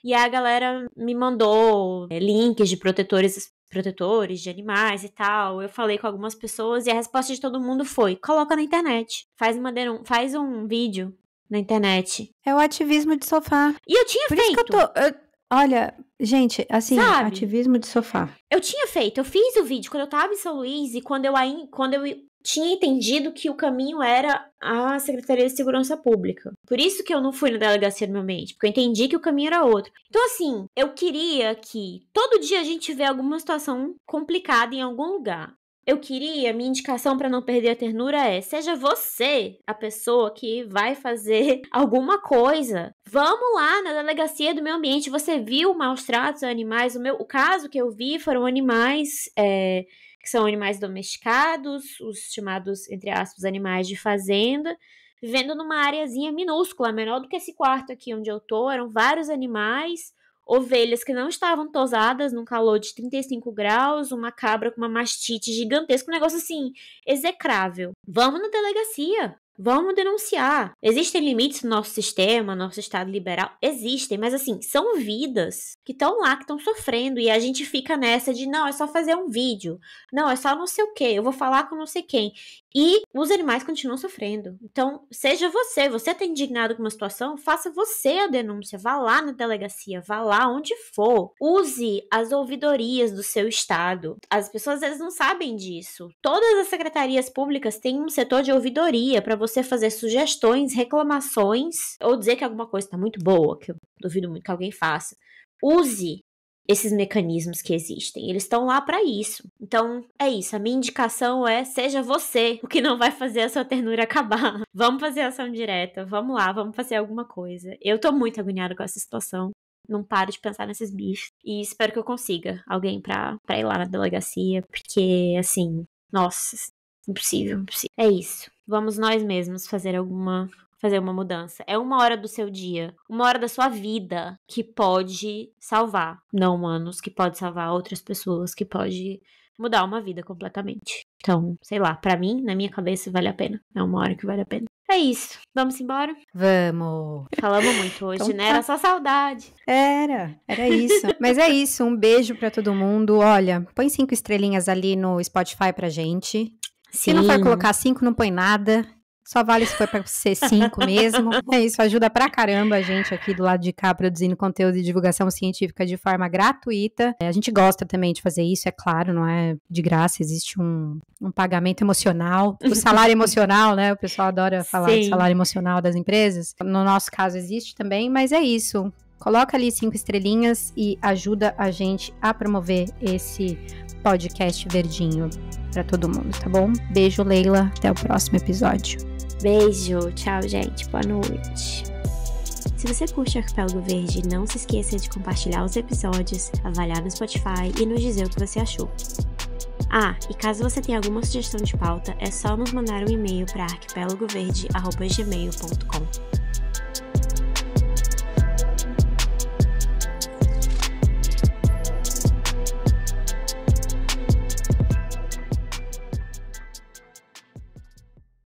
Speaker 2: E aí a galera me mandou links de protetores de animais e tal. Eu falei com algumas pessoas e a resposta de todo mundo foi: coloca na internet, faz um vídeo na internet.
Speaker 1: É o ativismo de sofá.
Speaker 2: E eu tinha feito.
Speaker 1: Isso que olha, gente, assim, sabe? Ativismo de sofá.
Speaker 2: Eu tinha feito, eu fiz o vídeo quando eu tava em São Luís e quando eu tinha entendido que o caminho era a Secretaria de Segurança Pública. Por isso que eu não fui na Delegacia do Meio Ambiente, porque eu entendi que o caminho era outro. Então, assim, eu queria que todo dia a gente vê alguma situação complicada em algum lugar. Minha indicação para não perder a ternura seja você a pessoa que vai fazer alguma coisa. Vamos lá na Delegacia do Meio Ambiente. Você viu maus tratos a animais? O caso que eu vi foram animais que são animais domesticados, os chamados, entre aspas, animais de fazenda, vivendo numa areazinha minúscula, menor do que esse quarto aqui onde eu tô. Eram vários animais, ovelhas que não estavam tosadas num calor de 35 graus, uma cabra com uma mastite gigantesca, um negócio assim, execrável. Vamos na delegacia. Vamos denunciar. Existem limites no nosso sistema, no nosso Estado liberal? Existem, mas assim, são vidas que estão lá, que estão sofrendo, e a gente fica nessa de: não, é só fazer um vídeo, não, é só não sei o que, eu vou falar com não sei quem. E os animais continuam sofrendo. Então, seja você tá indignado com uma situação, faça você a denúncia, vá lá na delegacia, vá lá onde for. Use as ouvidorias do seu estado. As pessoas às vezes não sabem disso. Todas as secretarias públicas têm um setor de ouvidoria para você fazer sugestões, reclamações, ou dizer que alguma coisa está muito boa, que eu duvido muito que alguém faça. Use esses mecanismos que existem. Eles estão lá para isso. Então, é isso. A minha indicação seja você o que não vai fazer a sua ternura acabar. Vamos fazer ação direta. Vamos lá, vamos fazer alguma coisa. Eu tô muito agoniada com essa situação. Não paro de pensar nesses bichos. E espero que eu consiga alguém pra ir lá na delegacia. Porque, assim, nossa, impossível. É isso. Vamos nós mesmos fazer alguma fazer uma mudança. É 1 hora do seu dia, 1 hora da sua vida que pode salvar não humanos, que pode salvar outras pessoas, que pode mudar uma vida completamente. Então, sei lá, pra mim, na minha cabeça, vale a pena. É 1 hora que vale a pena. É isso. Vamos embora?
Speaker 1: Vamos.
Speaker 2: Falamos muito hoje, então, né? Tá. Era só saudade.
Speaker 1: Era isso. Mas é isso. Um beijo pra todo mundo. Olha, põe 5 estrelinhas ali no Spotify pra gente.
Speaker 2: Sim.
Speaker 1: Se não vai colocar 5, não põe nada. Só vale se for pra ser 5 mesmo. É isso, ajuda pra caramba a gente aqui do lado de cá produzindo conteúdo de divulgação científica de forma gratuita. A gente gosta também de fazer isso, é claro, não é de graça, existe um pagamento emocional, o salário emocional, né? O pessoal adora falar do salário emocional das empresas. No nosso caso existe também, mas é isso. Coloca ali 5 estrelinhas e ajuda a gente a promover esse podcast verdinho pra todo mundo, tá bom? Beijo, Leila. Até o próximo episódio.
Speaker 2: Beijo, tchau, gente, boa noite. Se você curte Arquipélago Verde, não se esqueça de compartilhar os episódios, avaliar no Spotify e nos dizer o que você achou. E caso você tenha alguma sugestão de pauta, é só nos mandar um e-mail para arquipelagoverde@gmail.com.